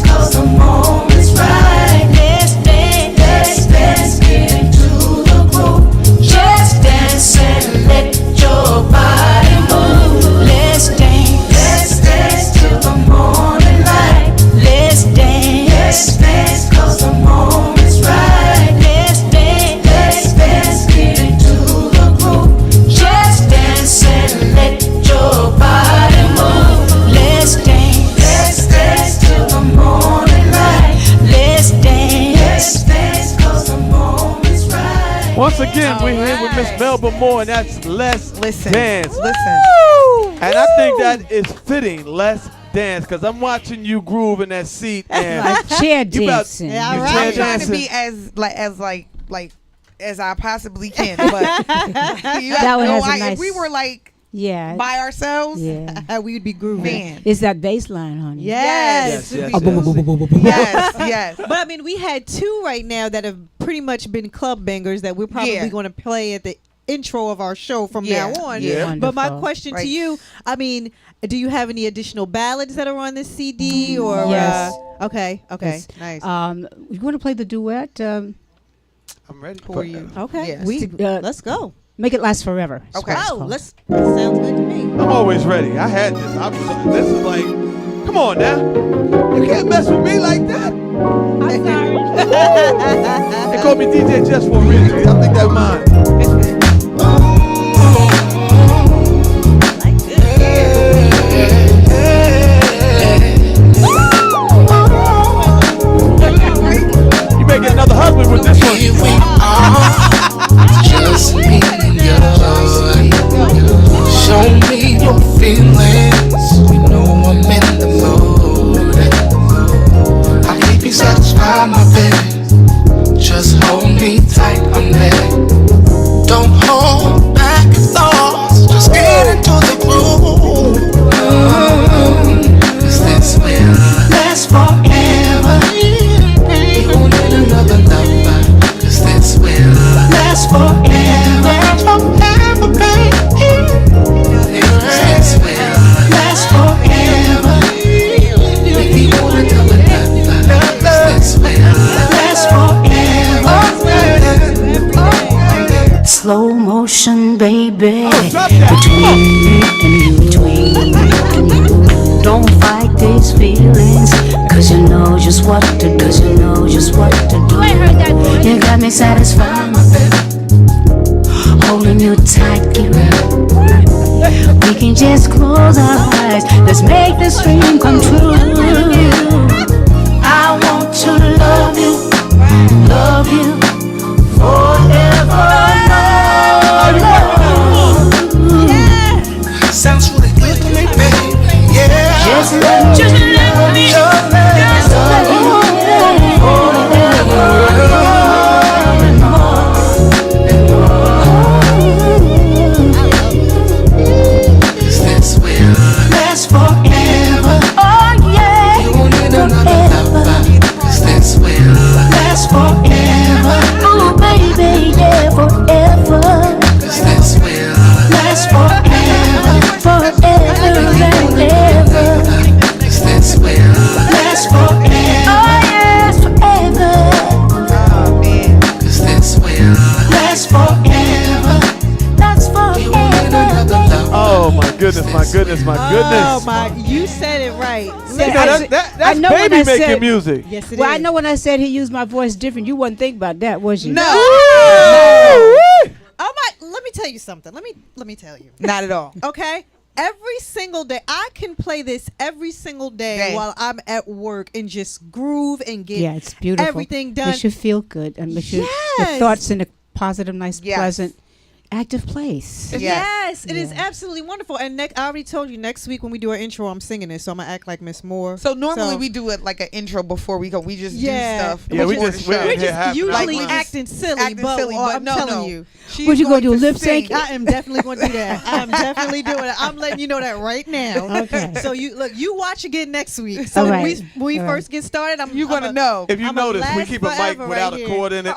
'cause the moment's right. Let's dance, get into the groove. Just dance and let your body move. Let's dance till the morning light. Let's dance 'cause the moment's right. Let's dance, get into the groove. Just dance and let your body move. Let's dance till the morning light. Let's dance 'cause the moment's right. Once again, we're here with Miss Melba Moore, and that's Let's Dance. Listen. And I think that is fitting. Let's dance, because I'm watching you groove in that seat and chair you about- dancing. you I'm chair trying to dancing. be as I possibly can, but you That have one no has a idea. nice- If we were like Yeah. by ourselves, Yeah. we'd be grooving. Man. It's that bass line, honey. Yes. Yes. But I mean, we had two right now that have pretty much been club bangers that we're probably going to play at the intro of our show from now on. Yeah. But my Wonderful. question Right. to you, I mean, do you have any additional ballads that are on this CD or? Yes. Okay. Yes. Nice. You want to play the duet? I'm ready For you. Okay. Yes. Let's go. Make it last forever. is Okay. what it's Oh, called. that sounds good to me. I'm always ready. I had this. This is like, come on now. You can't mess with me like that. I'm sorry. They call me DJ just for a reason. I think that's mine. You may get another husband with this one. Just me and you. Show me your feelings. You know I'm in the mood. I'll keep you satisfied, my baby. Just hold me tight, I'm there. Don't hold back your thoughts. Just get into the groove. 'Cause this will last forever. You won't need another lover. 'Cause this will last forever. Forever, baby. This will last forever. If you want another lover, 'cause this will last forever. Slow motion, baby. Between me and you. Don't fight these feelings. 'Cause you know just what to do. You got me satisfied, my baby. Holding you tight, girl. We can just close our eyes. Let's make this dream come true. I want to love you forever. Sounds really good to me, baby. Yeah. Just let me love you forever. Cause this will last forever. Oh yeah. You won't need another lover. 'Cause this will last forever. Oh baby, yeah, forever. 'Cause this will last forever. Forever and ever. 'Cause this will last forever. Oh yes, forever. Oh man. 'Cause this will last forever. That's forever. Oh my goodness, my goodness, my goodness. Oh my! You said it right. That's baby making music. Yes, it Well, is. I know when I said he used my voice different, you wouldn't think about that, was you? No. Oh my! Let me tell you something. Let me tell you. Not at all. Okay. Every single day, I can play this every single day while I'm at work and just groove and get Yeah, it's beautiful. everything done. Makes you feel good and makes your thoughts in a positive, nice, pleasant. active place. Yes, it is absolutely wonderful. And I already told you next week when we do our intro, I'm singing this, so I'm gonna act like Miss Moore. So normally we do it like an intro before we go. We just do stuff. Yeah, before we're the show. just usually Like, acting silly, but I'm no, telling no. you. She's What you gonna do, going to lip sync? sing. I am definitely going to do that. I'm definitely doing it. I'm letting you know that right now. Okay. So you watch again next week. So All when right. we All first get started, You're gonna know. If you I'm notice, we last keep a mic forever without right a here. cord in it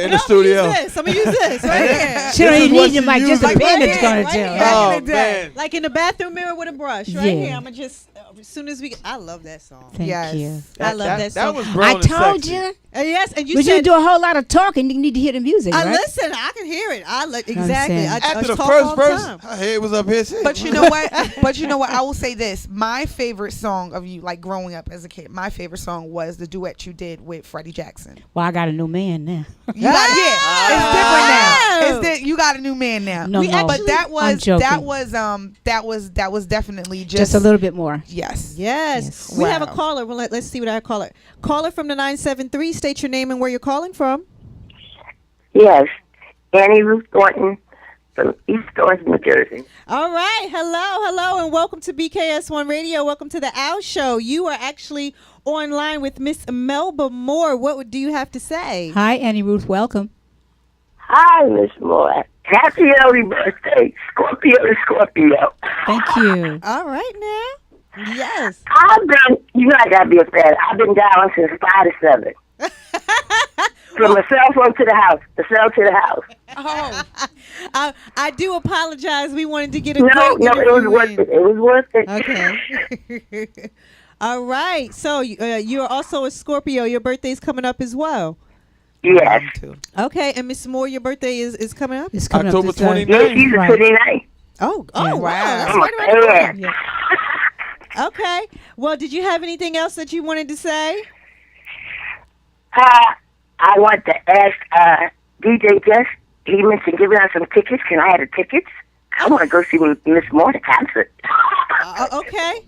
in the studio. I'm gonna use this right here. She don't This is even what need your she mic, just uses. a pen Right it's gonna here, do. right here. Oh, Back in the day. man. Like in the bathroom mirror with a brush, right Yeah. here. I'm gonna just as soon as we. I love that song. Thank Yes. you. I love that song. That was grown I and told sexy. you. Yes, and you But you said do a whole lot of talking. You need to hear the music, I right? listen. I can hear it. Exactly. saying. I After the talk first all the verse, time. her head was up here. Shit. But you know what? But you know what? I will say this. My favorite song of you, like growing up as a kid, my favorite song was the duet you did with Freddie Jackson. Well, I got a new man now. You got, it's different now. You got a new man now. No more. But that I'm was joking. that was definitely Just a little bit more. Yes. Yes. We have a Wow. caller. Well, let's see what I call it. Caller from the 973. State your name and where you're calling from. Yes, Annie Ruth Thornton from East Thornton, New Jersey. All right. Hello, and welcome to BKS1 Radio. Welcome to the Owl Show. You are actually online with Miss Melba Moore. What do you have to say? Hi, Annie Ruth. Welcome. Hi, Miss Moore. Happy early birthday, Scorpio to Scorpio. Thank you. All right now. Yes. You know I gotta be a fan. I've been down since 5 to 7. From the cell phone to the house, the cell to the house. Oh, I do apologize. We wanted to get a No, great it was interview worth in. it. It was worth it. Okay. All right. So you're also a Scorpio. Your birthday's coming up as well. Yes. Okay. And Miss Moore, your birthday is coming up? It's coming October up this, 29th. Yeah, she's a Right. 29. Oh, Yeah. wow. That's I'm a right around the corner. fan. Okay. Well, did you have anything else that you wanted to say? I want to ask DJ Jess. He mentioned giving out some tickets. Can I have the tickets? I want to go see Miss Moore at concert. Okay.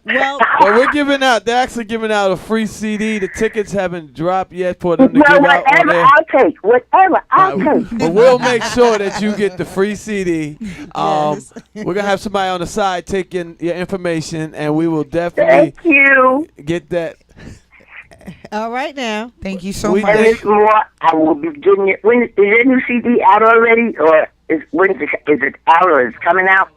Well, we're giving out. They're actually giving out a free CD. The tickets haven't dropped yet for them to Well, give out on whatever there. I'll take. Whatever I'll take. But we'll make sure that you get the free CD. We're gonna have somebody on the side taking your information, and we will definitely Thank you. get that. all right now. Thank you so We much. And Miss Moore, I will be getting it. When is your new CD out already, or is it out, or is it coming out?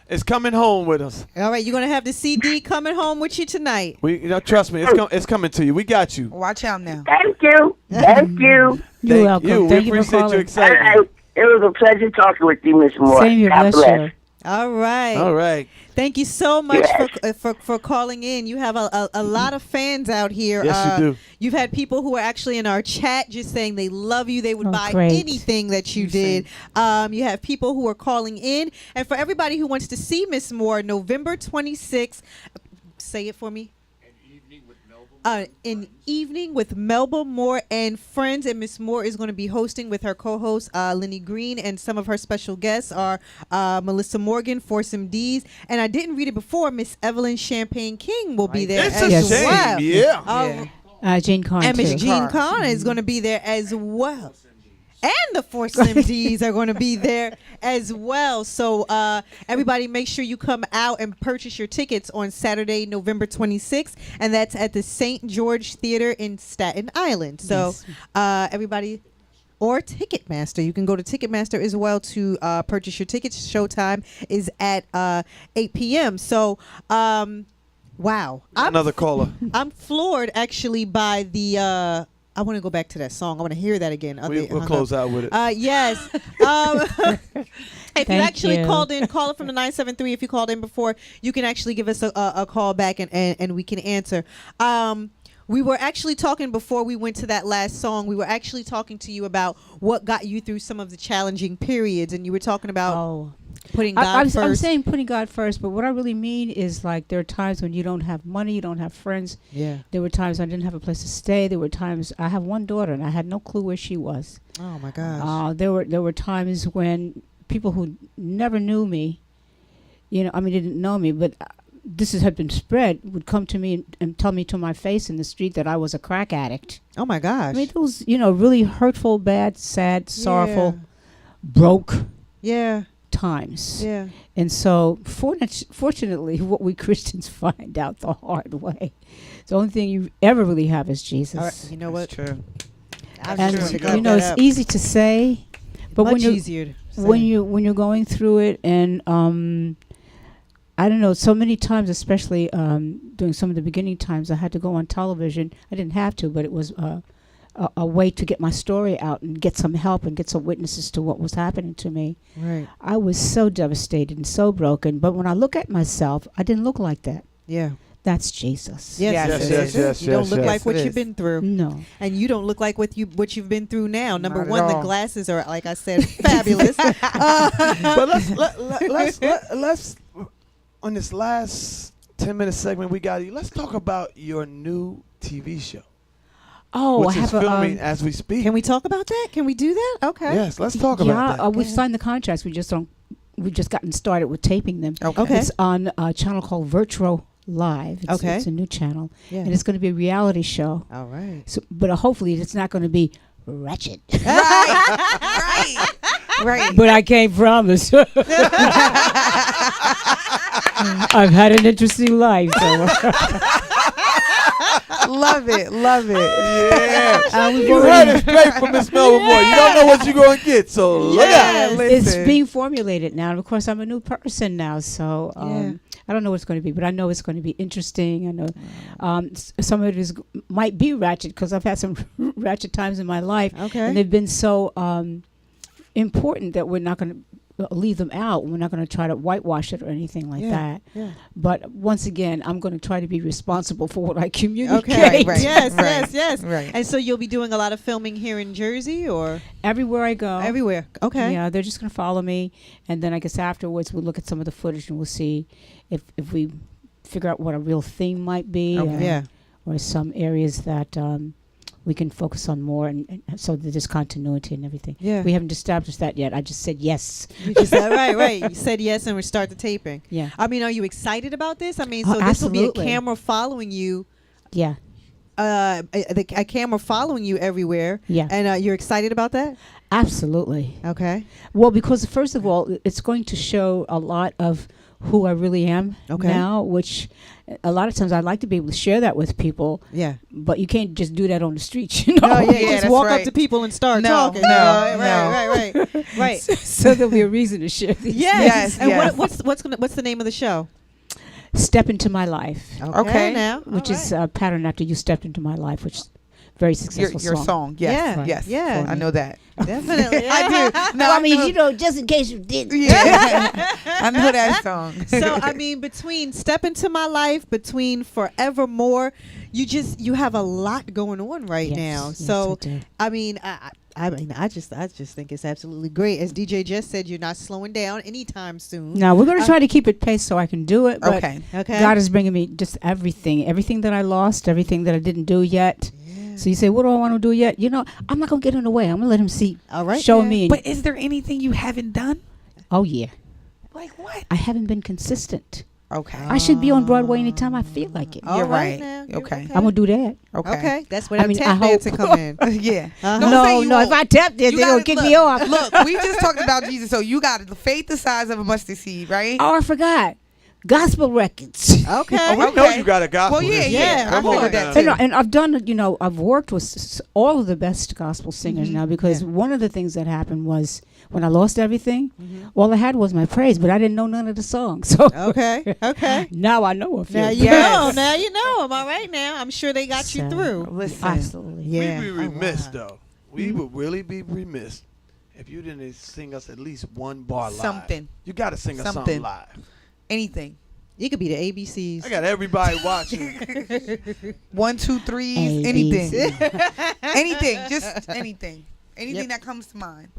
It's coming home with us. All right. You're going to have the CD coming home with you tonight. Trust me, it's coming to you. We got you. Watch out now. Thank you. Thank you. You're welcome. You. Thank We you for appreciate your calling. excitement. It was a pleasure talking with you, Miss Moore. Same here. God Bless bless. you. All right. All right. Thank you so much Yes. for calling in. You have a lot of fans out here. Yes, you do. You've had people who are actually in our chat just saying they love you. They would buy great. anything that you did. You have people who are calling in. And for everybody who wants to see Miss Moore, November 26th, say it for me. An evening with Melba Moore and friends, and Miss Moore is going to be hosting with her co-host Lenny Green, and some of her special guests are Melissa Morgan, Foursome D's, and I didn't read it before. Miss Evelyn Champagne King will be there It's as a shame. well. Yeah. Jean Carn, And Miss too. Jean Carn is going to be there as well. And the Foursome D's are going to be there as well. So everybody make sure you come out and purchase your tickets on Saturday, November 26th. And that's at the St. George Theater in Staten Island. So everybody, or Ticketmaster. You can go to Ticketmaster as well to purchase your tickets. Showtime is at 8 p.m. So, wow. Another caller. I'm floored actually by the... I want to go back to that song. I want to hear that again. We'll close out with it. Yes. If you Thank actually you. called in, call it from the 973. If you called in before, you can actually give us a call back and we can answer. We were actually talking before we went to that last song. We were actually talking to you about what got you through some of the challenging periods, and you were talking about putting God first. I'm saying putting God first, but what I really mean is like there are times when you don't have money, you don't have friends. Yeah. There were times I didn't have a place to stay. There were times I have one daughter and I had no clue where she was. Oh my gosh. There were times when people who never knew me, didn't know me, but this had been spread, would come to me and tell me to my face in the street that I was a crack addict. Oh my gosh. I mean, it was, really hurtful, bad, sad, sorrowful broke Yeah. times. Yeah. And so, fortunately, what we Christians find out the hard way, the only thing you ever really have is Jesus. All right, you know what? True. And it's easy to say, but Much when you're easier to say. when you're going through it, and I don't know, so many times, especially during some of the beginning times, I had to go on television. I didn't have to, but it was a way to get my story out and get some help and get some witnesses to what was happening to me. Right. I was so devastated and so broken. But when I look at myself, I didn't look like that. Yeah. That's Jesus. Yes, you don't look like what it you've is. been through. No. And you don't look like what you've been through now. Number Not at one, the all. glasses are, like I said, fabulous. But let's on this last 10-minute segment we got you. Let's talk about your new TV show. Oh, which I is have filming as we speak. Can we talk about that? Can we do that? Okay. Yes, let's talk about that. We've signed the contracts. We've just gotten started with taping them. Okay. It's on a channel called Virtual Live. It's a new channel. Yeah. And it's going to be a reality show. All right. So, but hopefully it's not going to be wretched. Right. But I can't promise. I've had an interesting life. So. Love it. Yeah. You heard it straight from Miss Melba boy. You don't know what you're going to get, so look out. It's being formulated now. And of course, I'm a new person now, so I don't know what it's going to be, but I know it's going to be interesting. I know some of it might be ratchet because I've had some ratchet times in my life. Okay. And they've been so important that we're not going to leave them out. We're not going to try to whitewash it or anything like that. Yeah. But once again, I'm going to try to be responsible for what I communicate. Okay. Right. Yes. Right. And so you'll be doing a lot of filming here in Jersey, or Everywhere I go. everywhere? Okay. Yeah, they're just going to follow me. And then I guess afterwards we'll look at some of the footage and we'll see if we figure out what a real theme might be. Okay. Yeah. Or some areas that we can focus on more, and so that there's continuity and everything. Yeah. We haven't established that yet. I just said yes. You just said, right. You said yes, and we start the taping. Yeah. I mean, are you excited about this? I mean, Oh, so this will be a absolutely. camera following you. Yeah. A camera following you everywhere. Yeah. And you're excited about that? Absolutely. Okay. Well, because first of all, it's going to show a lot of who I really am now, which a lot of times I'd like to be able to share that with people. Yeah. But you can't just do that on the streets, you know. Oh, yeah, just that's walk right. up to people and start No, talking. no, Right. So there'll be a reason to share these. Yes. And yes. what's the name of the show? Step Into My Life, Okay. Now. which is patterned after You Stepped Into My Life, which is a very successful Your song. Yes. Yeah. Yes. Yeah. I know that. Definitely. I do. No, I mean, just in case you didn't. Yeah. I know that song. So I mean, between Step Into My Life, between Forevermore, you have a lot going on right Yes, now. yes, So I do. I just think it's absolutely great. As DJ just said, you're not slowing down anytime soon. Now we're going to try to keep it paced so I can do it. But Okay. God is bringing me just everything that I lost, everything that I didn't do yet. So you say, what do I want to do yet? You know, I'm not going to get in the way. I'm going to let him see. All right. Show man. me. But is there anything you haven't done? Oh, yeah. Like what? I haven't been consistent. Okay. I should be on Broadway anytime I feel like it. All You're right. now. Okay. I'm going to do that. Okay. That's where I that mean, tap I dancing hope. come in. Yeah. Uh-huh. Don't say you No, won't. if I tap this, You they're going gotta- to kick look, me off. Look, we just talked about Jesus, so you got the faith the size of a mustard seed, right? Oh, I forgot. Gospel records. Okay. Oh, we know you got a gospel. Well, yeah, this yeah. year. I Come figured on that now. too. And I've done, I've worked with all of the best gospel singers now, because one of the things that happened was when I lost everything, all I had was my praise, but I didn't know none of the songs. So Okay. now I know a few. Now you Yes. know. Now you know. Am I right now? I'm sure they got you So, through. Listen. Absolutely. Yeah. We'd be remiss, though. We Mm-hmm. would really be remiss if you didn't sing us at least one bar live. Something. You got to sing us something Something. live. Anything. You could be the ABCs. I got everybody watching. 1, 2, 3s. ABC. Anything. Anything. Just anything. Anything that comes to mind.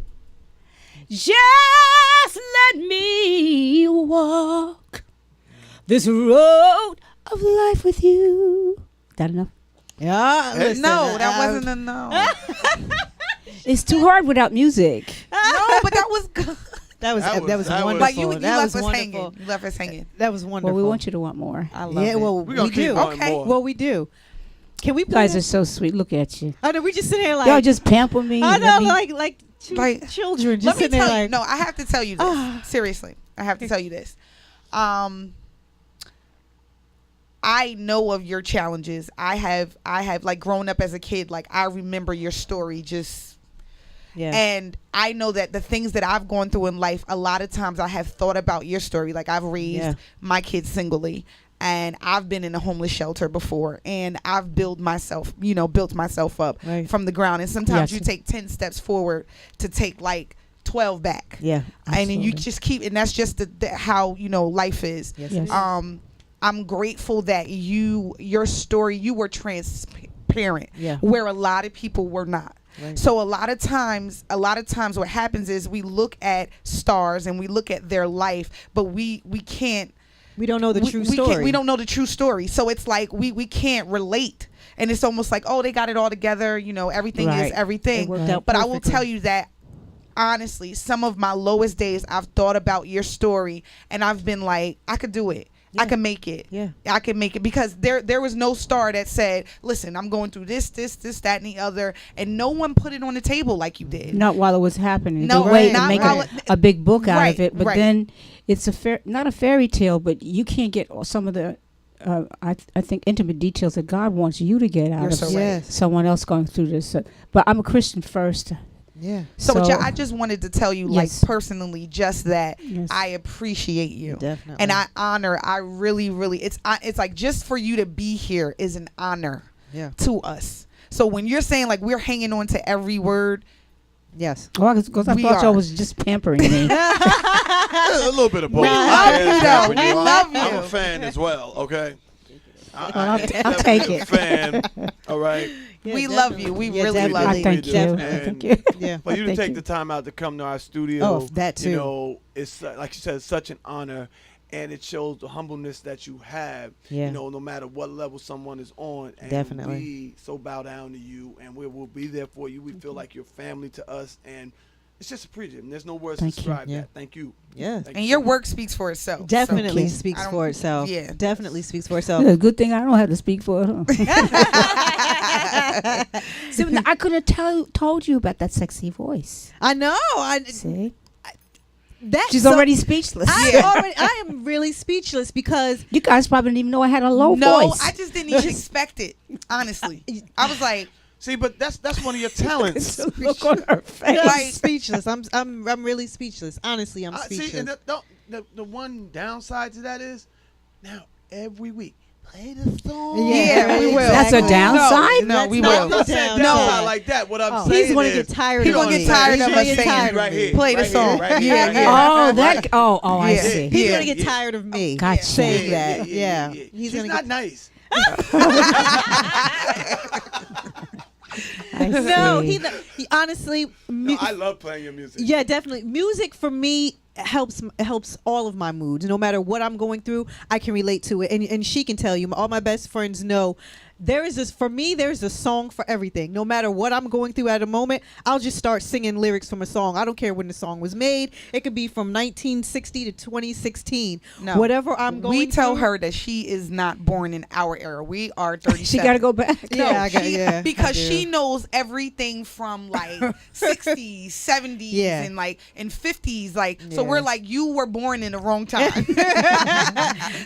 Just let me walk this road of life with you. That enough? Yeah. Listen, No, that wasn't a no. It's too hard without music. No, but that was good. That was that wonderful. Like you that left was us wonderful. hanging. You left us hanging. That was wonderful. Well, we want you to want more. I love Yeah. it. Well, We're going we to keep do. wanting Okay. more. Well, we do. Can we play? You guys that? are so sweet. Look at you. Oh no, we just sit here like. Y'all just pamper me. I and know, let me- like Like children just let me sitting there tell you. like, No, I have to tell you this. Seriously, I have to tell you this. I know of your challenges. I have like grown up as a kid. Like I remember your story just. Yeah. And I know that the things that I've gone through in life, a lot of times I have thought about your story. Like I've raised my kids singly, and I've been in a homeless shelter before, and I've built myself up from the ground. And sometimes you take 10 steps forward to take like 12 back. Yeah. And then you just keep, and that's just how, life is. Yes. I'm grateful that your story, you were transparent where a lot of people were not. Right. So a lot of times what happens is we look at stars and we look at their life, but we don't know the true story. We don't know the true story. So it's like we can't relate. And it's almost like, oh, they got it all together, everything is everything. It worked out but I will perfectly. tell you that honestly, some of my lowest days I've thought about your story and I've been like, I could do it. I can make it. Yeah. I can make it, because there was no star that said, listen, I'm going through this, that, and the other, and no one put it on the table like you did. Not while it was happening. No, They wait not and make while a big book out Right, of it, but right. then it's not a fairy tale, but you can't get some of the I think intimate details that God wants you to get out You're of so right. someone else going through this. But I'm a Christian first. Yeah. So I just wanted to tell you, like, personally, just that I appreciate you. Definitely. And I really, really, it's like just for you to be here is an honor to us. So when you're saying like we're hanging on to every word. Yes. Well, because I thought y'all was just pampering me. A little bit of both. We love you, though. We love you. I'm a fan as well, okay? I'll take it. A fan, all right? Yeah, we love you. We really love you. Thank you. Thank you. Yeah. For you to Thank take you. the time out to come to our studio, Oh, that too. It's like you said, such an honor, and it shows the humbleness that you have. Yeah. No matter what level someone is on, and Definitely. we so bow down to you, and we will be there for you. We feel like you're family to us, and it's just appreciative. There's no words to describe that. Thank you. Yeah. Thank And you your so much. work speaks for itself. Definitely So, speaks I don't- for itself. Yeah. Definitely speaks for itself. It's a good thing I don't have to speak for it. See, I could have told you about that sexy voice. I know. See? She's already speechless. I am really speechless because You guys probably didn't even know I had a low No, voice. I just didn't even expect it. Honestly, I was like, See, but that's one of your talents. Look on her face. I'm speechless. I'm really speechless. Honestly, I'm speechless. See, and the one downside to that is now every week play the song. Yeah, we will. That's a downside? No, we No, will. I'm not saying downside like that. What I'm saying He's gonna is get tired. He's of gonna me. get tired of He's us gonna get saying tired of right me. here, Play the right song. Here, right Yeah, here, right yeah. here. Oh, Right. that. Oh, I Yeah. see. He's Yeah, gonna get yeah. tired of me Gotcha. saying that. Yeah. He's gonna not get nice. No, he honestly. No, I love playing your music. Yeah, definitely. Music for me helps all of my moods. No matter what I'm going through, I can relate to it. And she can tell you, all my best friends know there's a song for everything. No matter what I'm going through at a moment, I'll just start singing lyrics from a song. I don't care when the song was made. It could be from 1960 to 2016. No. Whatever I'm going We tell through. her that she is not born in our era. We are 37. She got to go back. No, Yeah, I got- yeah, because I do. she knows everying from like 60s, 70s, Yeah. and like in 50s. Like, so Yeah. we're like, you were born in the wrong time.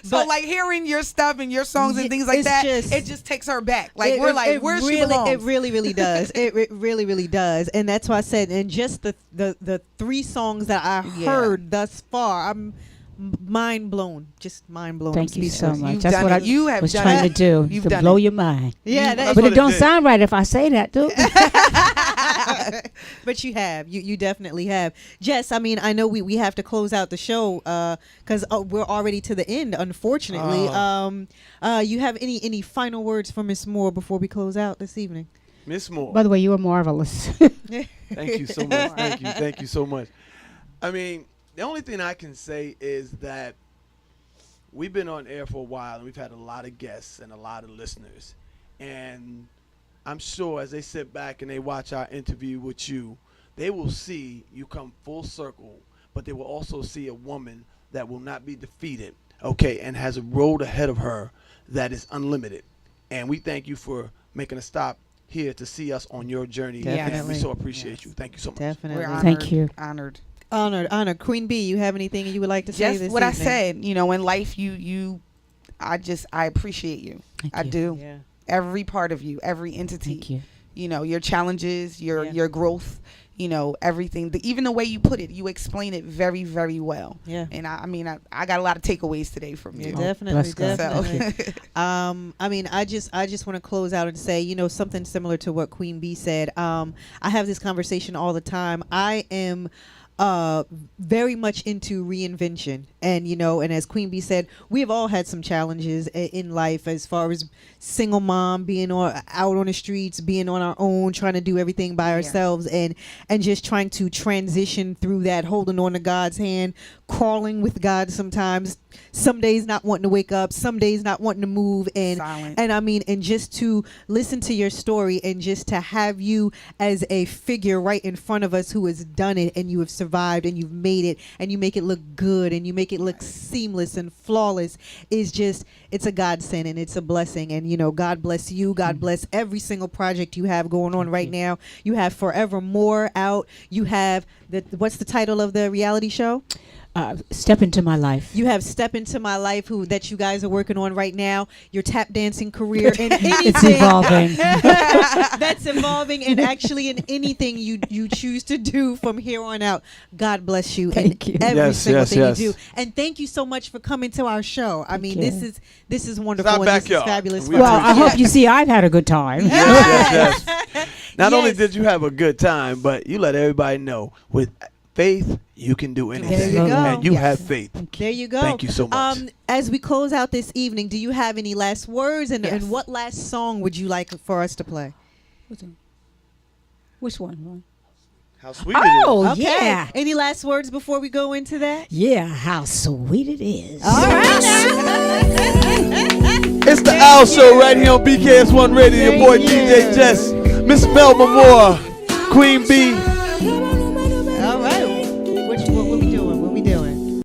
So like hearing your stuff and your songs and things like it's that, just- it just takes her back. Like we're like, where really, she belongs. It really does. It really, really does. And that's why I said, and just the 3 songs that I heard thus far, I'm mind blown. Just mind blown. Thank you so much. You've That's done what it. I You have was done trying it. to do, You've to done blow it. your mind. Yeah, that's But what it don't it did. sound right if I say that, too. But you have. You definitely have. Jess, I mean, I know we have to close out the show because we're already to the end, unfortunately. You have any final words for Miss Moore before we close out this evening? Miss Moore. By the way, you were marvelous. Thank you so much. Thank you so much. I mean, the only thing I can say is that we've been on air for a while, and we've had a lot of guests and a lot of listeners. And I'm sure as they sit back and they watch our interview with you, they will see you come full circle, but they will also see a woman that will not be defeated, okay, and has a road ahead of her that is unlimited. And we thank you for making a stop here to see us on your journey. Definitely. And we so appreciate you. Thank you so much. Definitely. We're honored, Thank you. Honored. Honored. Queen B, you have anything you would like to say Just this what I evening? said. You know, in life, I appreciate you. I do. Yeah. Every part of you, every entity. Thank you. You know, your challenges, your growth. You know, everything. Even the way you put it, you explain it very, very well. Yeah. And I got a lot of takeaways today from you. Definitely. So. I mean, I just want to close out and say, you know, something similar to what Queen B said. I have this conversation all the time. I am very much into reinvention, and you know, and as Queen B said, we have all had some challenges in life, as far as single mom, being out on the streets, being on our own, trying to do everything by ourselves, and just trying to transition through that, holding on to God's hand, crawling with God sometimes, some days not wanting to wake up, some days not wanting to move, and I mean, and just to listen to your story, and just to have you as a figure right in front of us who has done it, and you have survived, and you've made it, and you make it look good, and you make it look seamless and flawless, is just, it's a godsend, and it's a blessing. And you know, God bless you. God bless every single project you have going on right now. You have Forevermore out. You have what's the title of the reality show? Step Into My Life. You have Step Into My Life, that you guys are working on right now. Your tap dancing career and anything It's evolving. that's evolving, and actually in anything you choose to do from here on out. God bless you. Thank you. Every single thing yes. you do. And thank you so much for coming to our show. I mean, you. this is wonderful. Stop And back, this y'all. is fabulous. We Well, I hope you see I've had a good time. Yes. Not only Yes. did you have a good time, but you let everybody know with faith you can do anything. There you go. And you have faith. There you go. Thank you so much. As we close out this evening, do you have any last words, and what last song would you like for us to play? Which one, Ron? How sweet it is. Oh, Okay. yeah. Any last words before we go into that? Yeah, how sweet it is. All right. It's the Owl Show right here on BKS1 Radio. Your boy DJ Jess, Miss Melba Moore, Queen B. All right. What we doing? What we doing?